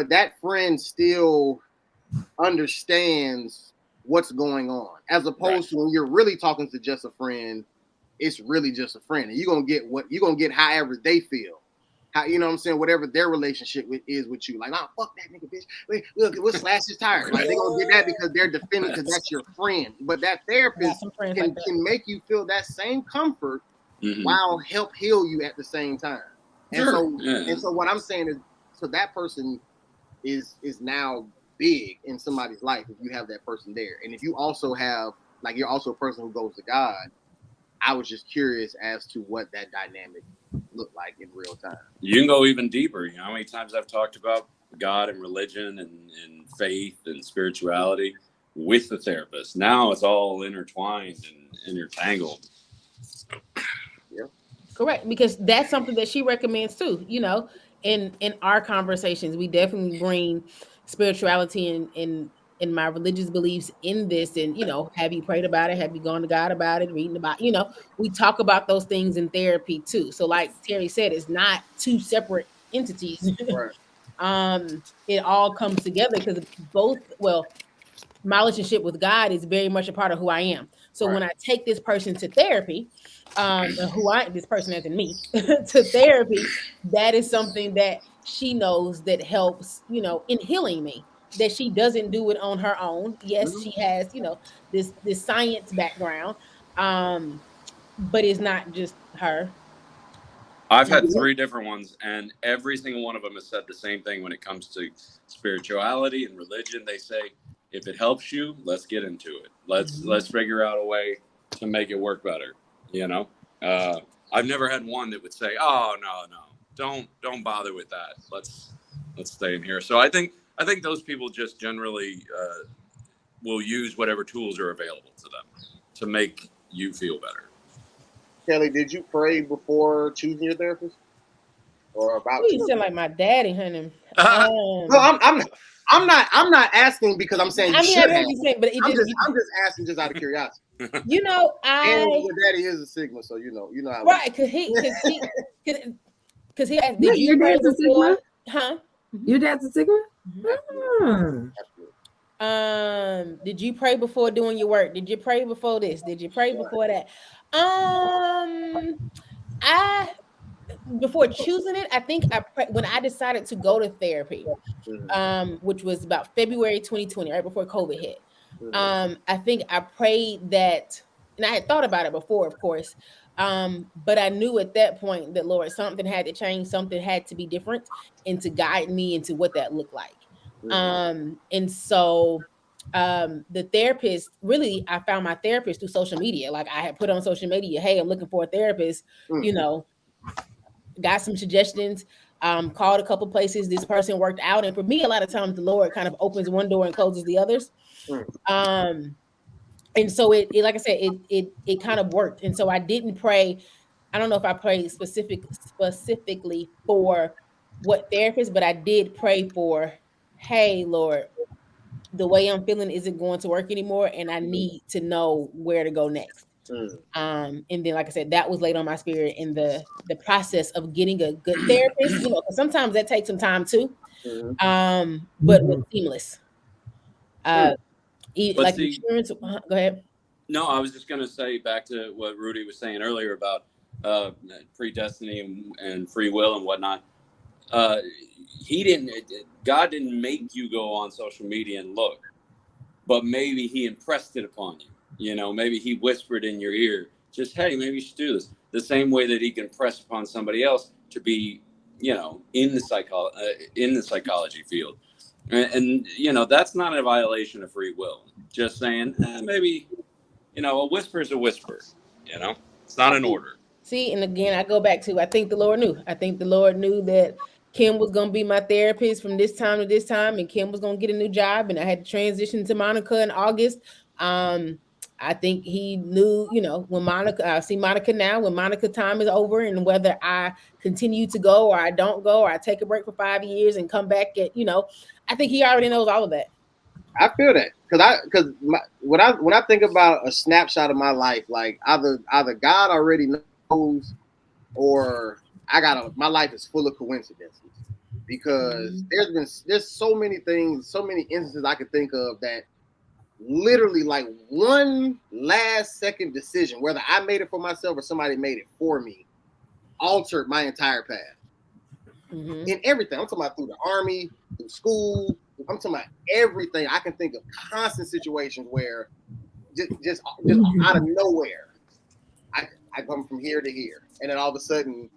that friend still understands what's going on, as opposed to when you're really talking to just a friend. It's really just a friend, and you're gonna get however they feel. How, you know what I'm saying? Whatever their relationship is with you. Like, oh, fuck that nigga, bitch. Look, we'll slash his tire. Like, they're going to get that because they're defending because that's your friend. But that therapist can make you feel that same comfort while help heal you at the same time. And so what I'm saying is, so that person is now big in somebody's life if you have that person there. And if you also have, like, you're also a person who goes to God, I was just curious as to what that dynamic look like in real time. You can go even deeper. You know how many times I've talked about God and religion and faith and spirituality with the therapist. Now it's all intertwined and intertangled. Yeah, correct. Because that's something that she recommends too. In our conversations, we definitely bring spirituality and my religious beliefs in this. And have you prayed about it? Have you gone to God about it? Reading about we talk about those things in therapy too. So like Terry said, it's not two separate entities. right. It all comes together because my relationship with God is very much a part of who I am. So when I take this person to therapy, this person as in me to therapy, that is something that she knows that helps in healing me, that she doesn't do it on her own. Yes, she has this science background, but it's not just her. I've had 3 different ones, and every single one of them has said the same thing when it comes to spirituality and religion. They say, if it helps you, let's get into it. Let's figure out a way to make it work better. You know, I've never had one that would say, "Oh no, don't bother with that. Let's stay in here." So I think those people just generally will use whatever tools are available to them to make you feel better. Kellie, did you pray before choosing your therapist, or about You sound like my daddy, honey. No, I'm not asking because I'm saying you I mean, I should know have. what you're saying, but I'm just asking just out of curiosity. you know, And your daddy is a Sigma, so you know how. right, because he asked, did you Your pray dad's a before? Sigma? Huh? Your dad's a Sigma? Did you pray before doing your work? Did you pray before this? Did you pray before that? I before choosing it, I think when I decided to go to therapy, which was about February 2020, right before COVID hit. I think I prayed that, and I had thought about it before, of course. But I knew at that point that Lord, something had to change, something had to be different, and to guide me into what that looked like. And so the therapist, really, I found my therapist through social media. Like I had put on social media, hey, I'm looking for a therapist, you know, got some suggestions, called a couple places. This person worked out. And for me, a lot of times the Lord kind of opens one door and closes the others. And so it like I said, it kind of worked. And so I didn't pray. I don't know if I prayed specifically for what therapist, but I did pray for, hey, Lord, the way I'm feeling isn't going to work anymore, and I need to know where to go next. And then, like I said, that was laid on my spirit in the process of getting a good therapist. You know, 'cause sometimes that takes some time too. But it was seamless. But Like see, insurance. Go ahead. No, I was just going to say back to what Rudy was saying earlier about predestiny and free will and whatnot. God didn't make you go on social media and look, but maybe he impressed it upon you. You know, maybe he whispered in your ear, just, hey, maybe you should do this. The same way that he can press upon somebody else to be, you know, in the psychology field. And, you know, that's not a violation of free will. Just saying, maybe, you know, a whisper is a whisper, you know, it's not an order. See, and again, I go back to, I think the Lord knew. I think the Lord knew that Kim was going to be my therapist from this time to this time, and Kim was going to get a new job, and I had to transition to Monica in August. I think he knew, you know, when I see Monica now, when Monica time is over, and whether I continue to go or I don't go, or I take a break for 5 years and come back at, you know, I think he already knows all of that. I feel that because when I think about a snapshot of my life, like either God already knows, or my life is full of coincidences, because there's so many things, so many instances I could think of that literally, like, one last second decision, whether I made it for myself or somebody made it for me, altered my entire path. In everything. I'm talking about through the army, through school. I'm talking about everything. I can think of constant situations where just out of nowhere, I come from here to here, and then all of a sudden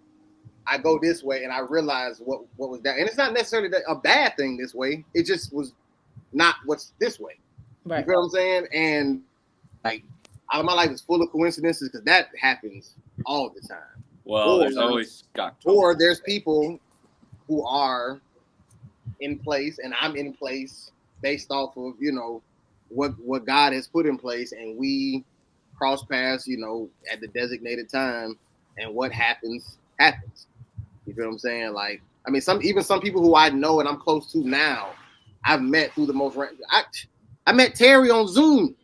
I go this way, and I realize what was that. And it's not necessarily a bad thing this way. It just was not what's this way. Right. You feel what I'm saying? And like, my life is full of coincidences, because that happens all the time. Well, there's always or there's people who are in place, and I'm in place based off of, you know, what God has put in place, and we cross paths, you know, at the designated time, and what happens. You feel what I'm saying? Like, I mean, some people who I know and I'm close to now, I've met through the most. I met Terry on Zoom.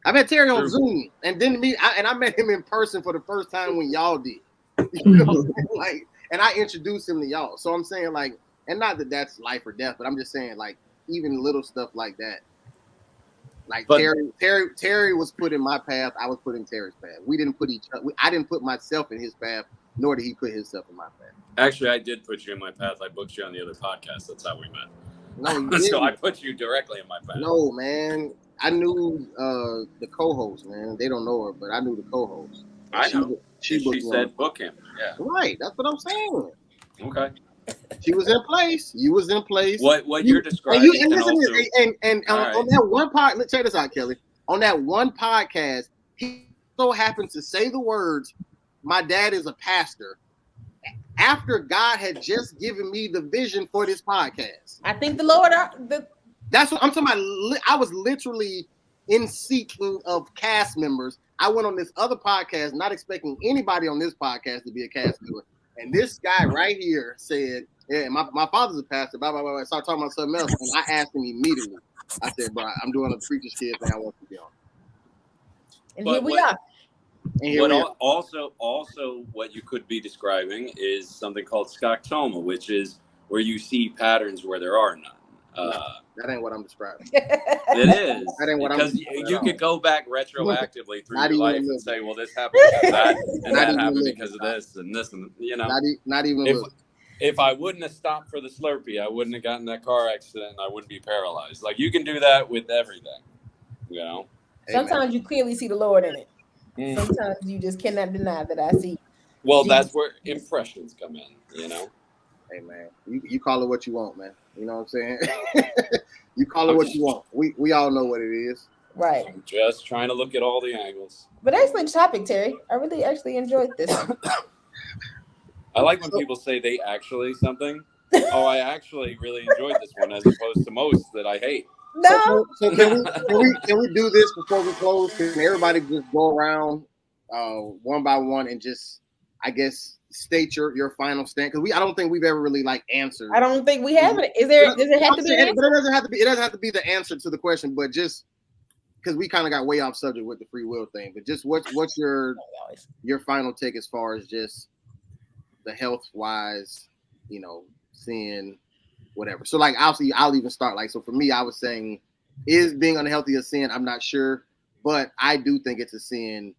And then I met him in person for the first time when y'all did. You know what I'm saying? Like, and I introduced him to y'all. So I'm saying, like, and not that that's life or death, but I'm just saying, like, even little stuff like that. Like, Terry was put in my path. I was put in Terry's path. We didn't put each other. I didn't put myself in his path, nor did he put himself in my path. Actually, I did put you in my path. I booked you on the other podcast. That's how we met. No, you didn't. So I put you directly in my path. No, man. I knew the co-host, man. They don't know her, but I knew the co-host. I know. She said book him. Yeah. Right. That's what I'm saying. Okay. She was in place. You was in place. What you're describing and can listen, also. On that one part, let's check this out, Kelly. On that one podcast, he so happened to say the words, "My dad is a pastor," after God had just given me the vision for this podcast. I think the Lord, That's what I'm talking about. I was literally in seeking of cast members. I went on this other podcast, not expecting anybody on this podcast to be a cast member. And this guy right here said, "Yeah, my father's a pastor, blah, blah, blah." I started talking about something else. And I asked him immediately. I said, "Bro, I'm doing a preacher's kid thing. I want to be on." And here we are. Also, what you could be describing is something called scotoma, which is where you see patterns where there are none. That ain't what I'm describing. It is. That ain't what I'm describing. Because you could go back retroactively through Not your life and say, well, this happened because of that, and that happened because of this, and this, and you know. Not even if I wouldn't have stopped for the Slurpee, I wouldn't have gotten that car accident, and I wouldn't be paralyzed. Like, you can do that with everything, you know. Sometimes you clearly see the Lord in it. Sometimes you just cannot deny that I see. Well, that's where impressions come in, you know. Hey man, you call it what you want, man. You know what I'm saying? You call it what you want. We all know what it is. Right. I'm just trying to look at all the angles. But excellent topic, Terry. I really actually enjoyed this. I like when people say they actually something. Oh, I actually really enjoyed this one as opposed to most that I hate. No. So can we do this before we close? Can everybody just go around one by one and just, I guess, state your final stand? Because I don't think we've ever really answered. I don't think we have it. Does it have to be? But it doesn't have to be. It doesn't have to be the answer to the question. But just because we kind of got way off subject with the free will thing. But just what's your final take as far as just the health wise, sin, whatever. So I'll even start so for me, I was saying, is being unhealthy a sin? I'm not sure, but I do think it's a sin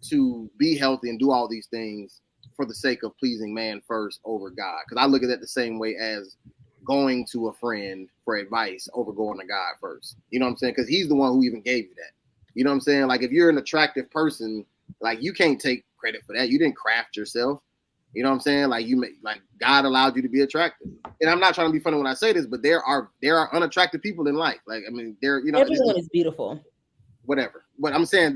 to be healthy and do all these things for the sake of pleasing man first over God. Because I look at it the same way as going to a friend for advice over going to God first. You know what I'm saying? Because he's the one who even gave you that. You know what I'm saying? If you're an attractive person, you can't take credit for that. You didn't craft yourself. You know what I'm saying? God allowed you to be attractive. And I'm not trying to be funny when I say this, but there are unattractive people in life. Everyone is beautiful. Whatever. But I'm saying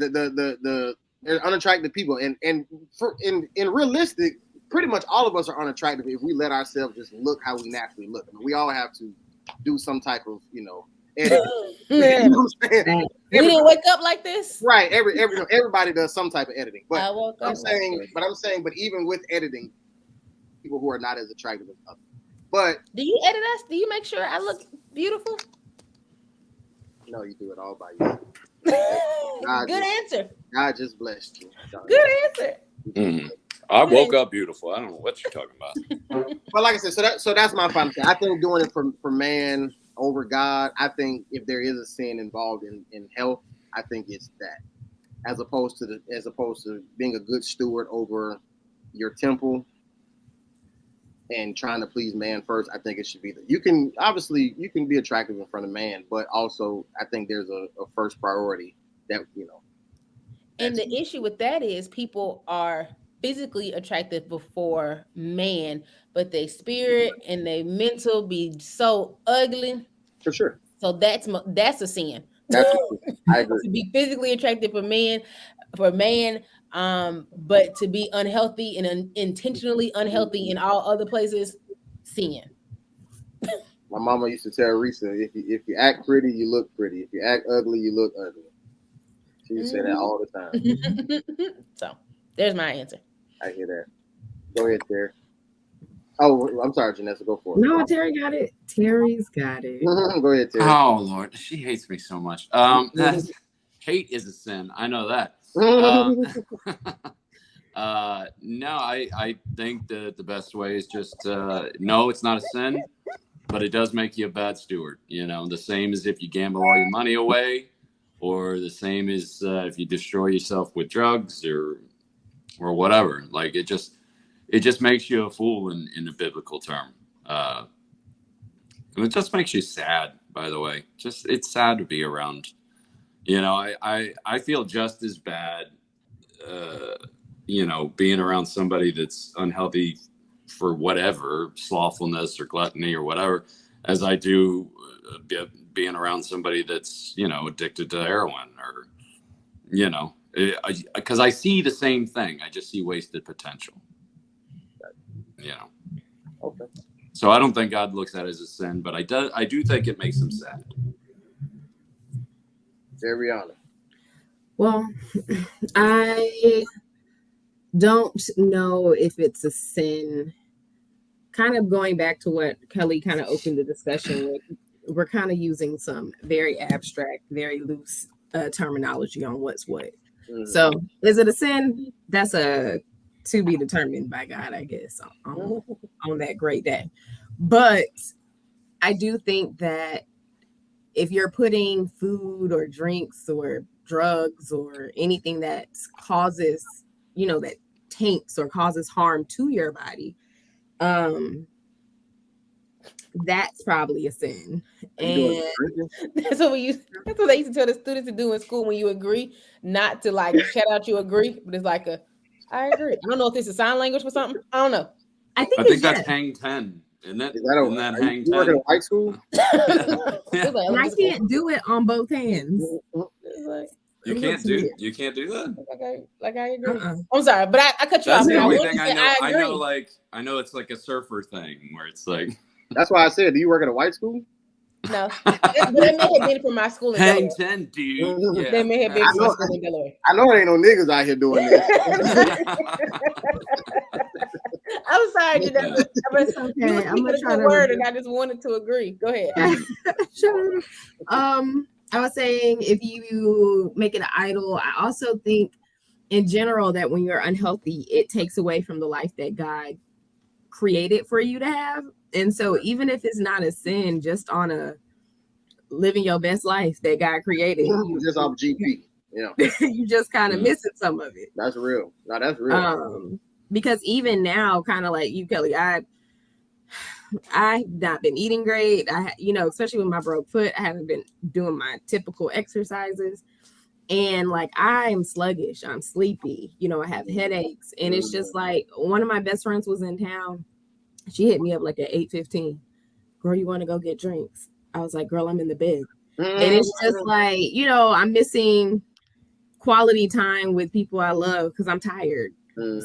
they're unattractive people, and in realistic, pretty much all of us are unattractive if we let ourselves just look how we naturally look. I mean, we all have to do some type of editing. You know what I'm saying? We didn't wake up like this, right? Everybody does some type of editing, but but even with editing, people who are not as attractive as others. But do you edit us? Do you make sure I look beautiful? No, you do it all by yourself. Good answer. God just blessed you. Good answer. Mm-hmm. I woke up beautiful. I don't know what you're talking about. But like I said, so that's my final thing. I think doing it for man over God. I think if there is a sin involved in health, I think it's that, as opposed to being a good steward over your temple and trying to please man first. I think it should be that you can be attractive in front of man, but also I think there's a first priority that And the issue with that is people are physically attractive before man, but their spirit and their mental be so ugly. For sure. So that's a sin. I agree. To be physically attractive for man, but to be unhealthy and intentionally unhealthy in all other places, sin. My mama used to tell Risa, if you act pretty, you look pretty. If you act ugly, you look ugly. She used to say that all the time. So there's my answer. I hear that. Go ahead, Terry. Oh, I'm sorry, Janessa. Go for it. No, Terry got it. Terry's got it. Go ahead, Terry. Oh, Lord. She hates me so much. Hate is a sin. I know that. No, I think that the best way is just no, it's not a sin, but it does make you a bad steward. The same as if you gamble all your money away, or the same as if you destroy yourself with drugs or whatever. It just makes you a fool in a biblical term. It just makes you sad, by the way. It's sad to be around You know, I feel just as bad, you know, being around somebody that's unhealthy for whatever, slothfulness or gluttony or whatever, as I do being around somebody that's, you know, addicted to heroin or, you know, because I see the same thing. I just see wasted potential, you know. Okay. So I don't think God looks at it as a sin, but I do think it makes him sad. Very honest. Well, I don't know if it's a sin. Kind of going back to what Kellie kind of opened the discussion with, we're kind of using some very abstract, very loose terminology on what's what. So, is it a sin? That's a to be determined by God, I guess, on that great day. But I do think that if you're putting food or drinks or drugs or anything that causes, you know, that taints or causes harm to your body, that's probably a sin. And that's what they used to tell the students to do in school when you agree, not to like shout out you agree, but it's like I agree. I don't know if this is sign language for something. I don't know. I think that's hang 10. Isn't that hang 10? You work in a high school? And I can't do it on both hands. You can't do that. Like I agree. I'm sorry, but I cut you off. That's the only thing I know. I know it's like a surfer thing where it's like. That's why I said, do you work at a white school? No, but they may have been from my school in hang Delaware. 10, dude. Yeah. They may have been from my school in Delaware. I know there ain't no niggas out here doing this. I'm sorry, Janessa. It's okay. I'm gonna try to word, and I just wanted to agree. Go ahead. I was saying if you make it an idol, I also think in general that when you're unhealthy, it takes away from the life that God created for you to have. And so even if it's not a sin, just on a living your best life that God created, you just off GP. Yeah. You just kind of missing some of it. That's real. No, that's real. Because even now, kind of like you, Kellie, I've not been eating great. Especially with my broke foot, I haven't been doing my typical exercises. And like, I am sluggish. I'm sleepy. I have headaches. And it's just like, one of my best friends was in town. She hit me up like at 8:15. Girl, you want to go get drinks? I was like, girl, I'm in the bed. And it's just like, I'm missing quality time with people I love because I'm tired.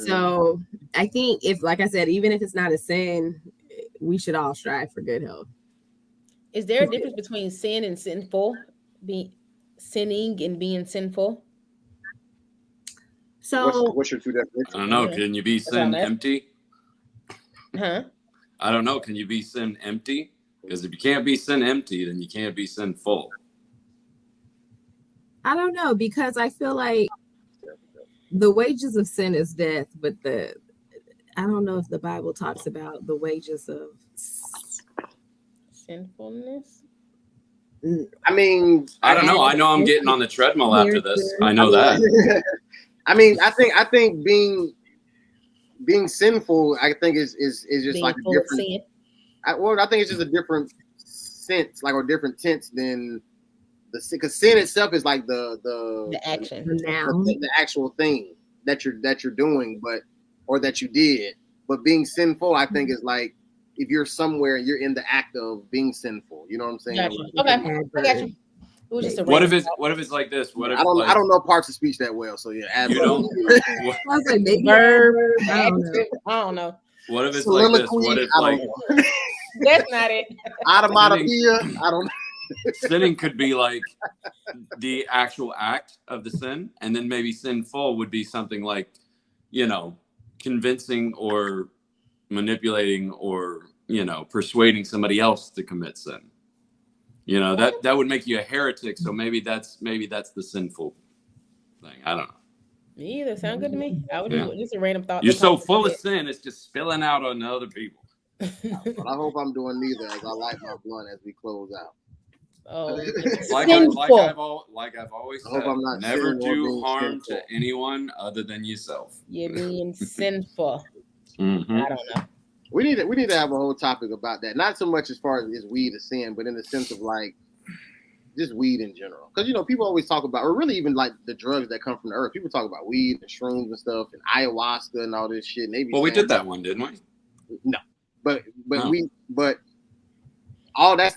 So I think like I said, even if it's not a sin, we should all strive for good health. Is there a difference between sin and sinful? Sinning and being sinful? So what's your two definitions? I don't know. Can you be sin empty? Huh? I don't know. Can you be sin empty? Because if you can't be sin empty, then you can't be sinful. I don't know, because I feel like the wages of sin is death, but I don't know if the Bible talks about the wages of sinfulness. I mean, I don't know. I know I'm getting on the treadmill after this. I know that. I mean, I think being sinful, I think is just being like a different sin. I think it's just a different sense, like, or different tense than because sin itself is like the action, the actual thing that you're doing, or that you did. But being sinful, I think, is like if you're somewhere, you're in the act of being sinful. You know what I'm saying? Gotcha. Okay, I got you. It was just what if it's like this? What if I don't know parts of speech that well, so yeah. You don't. I don't know. What if it's like this? What if like that's not it? Automatopoeia. I don't know. Sinning could be like the actual act of the sin, and then maybe sinful would be something like, convincing or manipulating or persuading somebody else to commit sin. That would make you a heretic. So maybe that's the sinful thing. I don't know. Me either. Sound good to me. I would just a random thought. You're so full of sin, it's just spilling out on other people. But I hope I'm doing neither as I light my blunt as we close out. Oh, like I've always said, never do harm to anyone other than yourself. You're being sinful. Mm-hmm. I don't know. We need to have a whole topic about that. Not so much as far as is weed a sin, but in the sense of like just weed in general. Because, people always talk about, or really even like the drugs that come from the earth. People talk about weed and shrooms and stuff and ayahuasca and all this shit. And they be we did that one, didn't we? No. But No. but all that's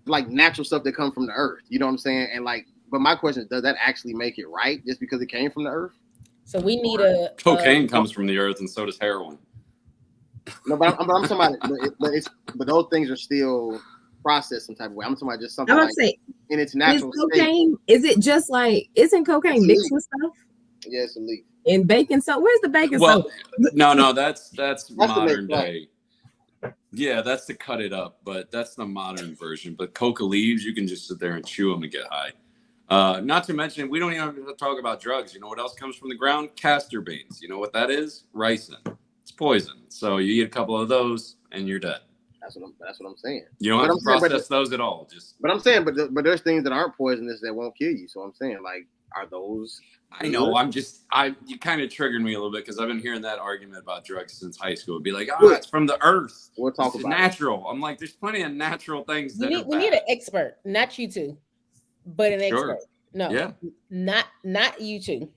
like natural stuff that comes from the earth. You know what I'm saying? And like, but my question is, does that actually make it right just because it came from the earth? So we need cocaine comes from the earth, and so does heroin. No, but I'm talking about it. But those things are still processed some type of way. I'm talking about just something I would like say, in its natural is cocaine, state. is it just like, isn't cocaine mixed with stuff? Yeah, it's a leaf. And baking soda? Where's the baking Well, soda? no, that's modern the day. Yeah, that's to cut it up, but that's the modern version. But coca leaves, you can just sit there and chew them and get high. Not to mention, we don't even have to talk about drugs. You know what else comes from the ground? Castor beans. You know what that is? Ricin. It's poison. So you eat a couple of those and you're dead. That's what I'm saying. You don't have to process those at all. But I'm saying, but there's things that aren't poisonous that won't kill you. So I'm saying, like, are those? I know. You kind of triggered me a little bit because I've been hearing that argument about drugs since high school. It'd be like, it's from the earth. We'll talk about natural. I'm like, there's plenty of natural things that we need an expert, not you two, but an expert. No, yeah, not you two.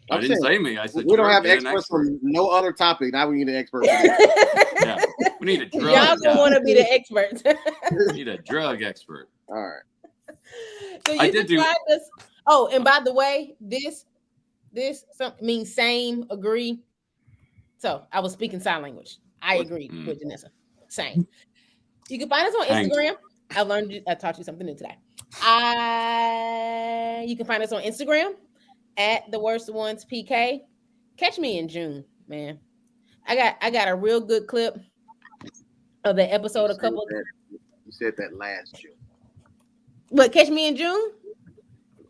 I didn't say me. I said we don't have experts from no other topic. Now we need an expert. Yeah, we need a drug. Y'all don't want to be the experts. We need a drug expert. All right. So you can find us. Oh, and by the way, this means same, agree. So I was speaking sign language. I agree with Janessa. Same. You can find us on Instagram. I taught you something new today. You can find us on Instagram at the worst ones PK. Catch me in June, man. I got a real good clip of the episode. You said that last June. But catch me in June.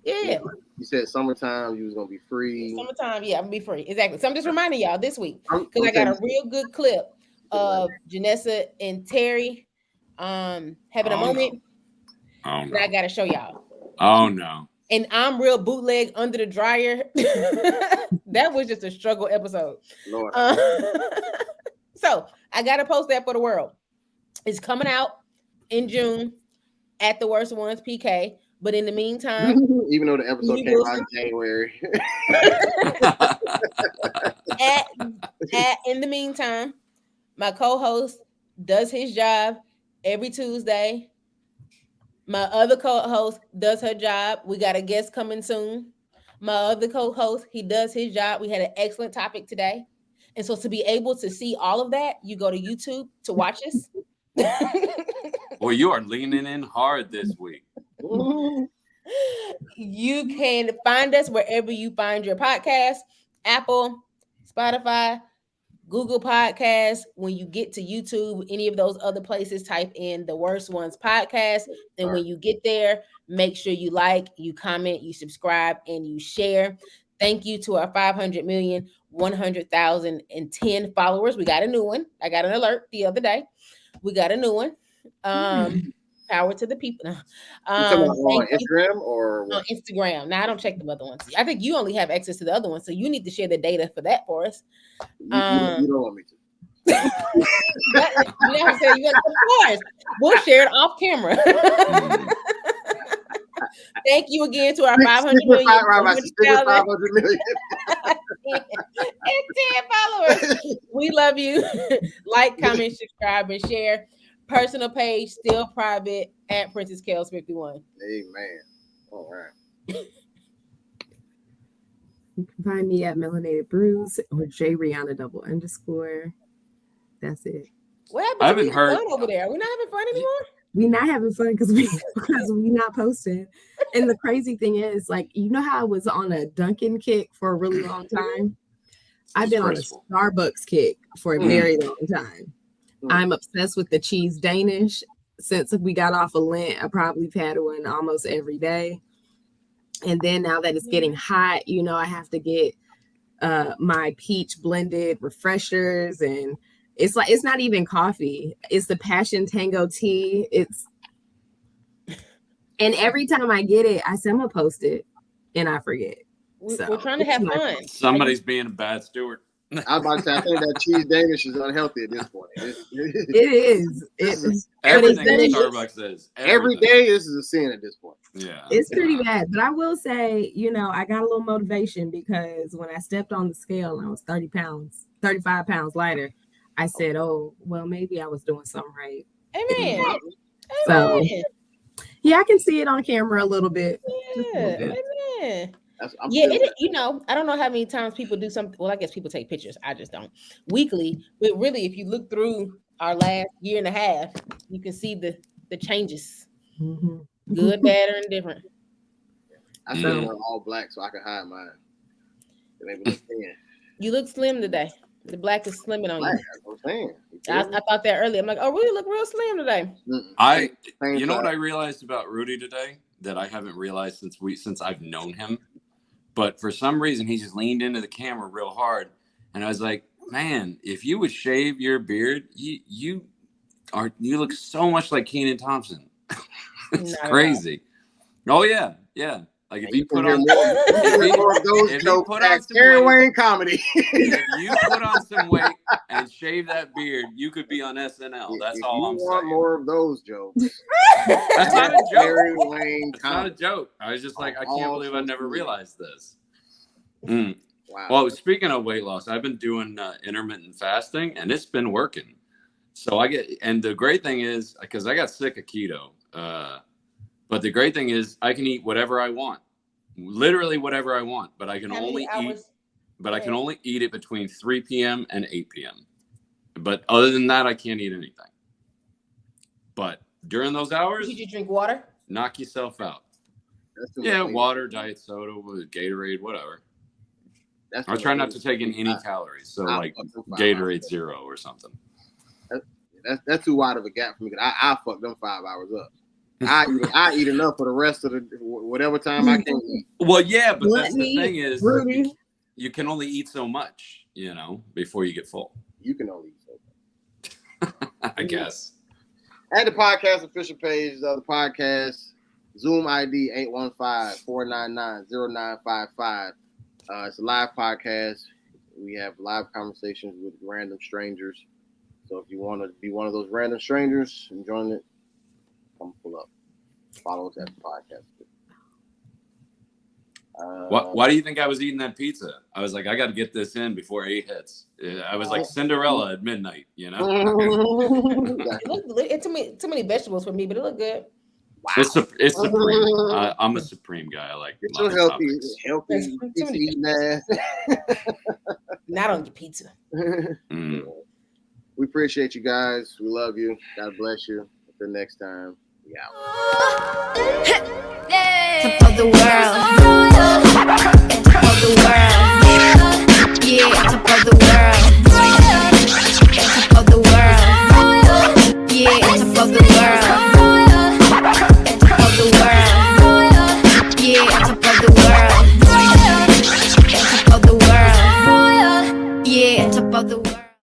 Yeah. You said summertime. You was gonna be free. Summertime, yeah, I'm gonna be free. Exactly. So I'm just reminding y'all this week because I got a real good clip of Janessa and Terry having a moment. No. Oh no. And I gotta show y'all. Oh no. And I'm real bootleg under the dryer. That was just a struggle episode. Lord. So I gotta post that for the world. It's coming out in June at the worst ones PK. But in the meantime, even though the episode came out in January, in the meantime, my co-host does his job every Tuesday. My other co-host does her job. We got a guest coming soon. My other co-host, he does his job. We had an excellent topic today. And so to be able to see all of that, you go to YouTube to watch us. Well, you are leaning in hard this week. You can find us wherever you find your podcast, Apple, Spotify, Google Podcasts. When you get to YouTube, any of those other places, type in the Worst Ones Podcast. And when you get there, make sure you like, you comment, you subscribe, and you share. Thank you to our 500,100,010 followers. We got a new one. I got an alert the other day. We got a new one. Power to the people. On Instagram or what? On Instagram. Now I don't check the other ones. I think you only have access to the other ones, so you need to share the data for that for us. You don't want me to. Of course, we'll share it off camera. Thank you again to our 500 million. 500 million. And 10 followers. We love you. Like, comment, subscribe, and share. Personal page still private at Princess Kels 51. Amen. All right. You can find me at Melanated Brews or J Rihanna _. That's it. What happened? I haven't heard fun over there. We're not having fun anymore. We're not having fun because we not posting. And the crazy thing is, like, you know how I was on a Dunkin' kick for a really long time? I've been on a Starbucks kick for a very long time. I'm obsessed with the cheese Danish. Since we got off of Lent, I probably have had one almost every day. And then now that it's getting hot, you know, I have to get my peach blended refreshers, and it's like, it's not even coffee. It's the Passion Tango tea. And every time I get it, I say I'm gonna post it and I forget. We're trying to have fun. Somebody's being a bad steward. I was about to say, I think that cheese Danish is unhealthy at this point. It is. Everything But in it's Starbucks is. Every day, this is a sin at this point. Yeah. It's pretty bad. But I will say, I got a little motivation because when I stepped on the scale and I was 35 pounds lighter, I said, oh, well, maybe I was doing something right. Amen. So, yeah, I can see it on camera a little bit. Yeah. Amen. I'm Yeah, I don't know how many times people do something. Well, I guess people take pictures. I just don't. Weekly, but really, if you look through our last year and a half, you can see the changes. Mm-hmm. Good, bad, or indifferent. I still wear all black so I can hide mine. You look slim today. The black is slimming on you. That's what I'm saying. I thought that earlier. I'm like, oh, Rudy look real slim today. You know what I realized about Rudy today that I haven't realized since I've known him, but for some reason he just leaned into the camera real hard, and I was like, man, if you would shave your beard, you look so much like Kenan Thompson. It's crazy. Oh yeah. Like if you put on some Wayne comedy. If you put on some weight and shave that beard, you could be on SNL. That's all I'm saying. Want more of those jokes? That's not a joke. Wayne it's not a joke. I was just like, I can't believe I never realized this. Wow. Well, speaking of weight loss, I've been doing intermittent fasting, and it's been working. So and the great thing is, because I got sick of keto, but the great thing is I can eat whatever I want, literally whatever I want, but I can only eat it between 3 p.m. and 8 p.m. But other than that, I can't eat anything. But during those hours, did you drink water? Knock yourself out. Yeah, water, diet soda, Gatorade, whatever. I try not to take in any calories, so like Gatorade 0 or something. That's too wide of a gap for me. I fuck them 5 hours up. I eat enough for the rest of the whatever time I can eat. Well, yeah, but that's the thing is, Rudy, you can only eat so much, before you get full. You can only eat so much. I guess. At the podcast official page of the podcast, Zoom ID 815-499-0955. It's a live podcast. We have live conversations with random strangers. So if you want to be one of those random strangers and join it, come pull up. Follow us at the podcast. Why do you think I was eating that pizza? I was like, I got to get this in before 8 hits. I was like Cinderella at midnight, It too many vegetables for me, but it looked good. Wow. It's supreme. I'm a supreme guy. I like it's so healthy eating ass. Not on your pizza. We appreciate you guys. We love you. God bless you. Until next time. We out. Top of the world. Top of the world. Yeah, top of the world.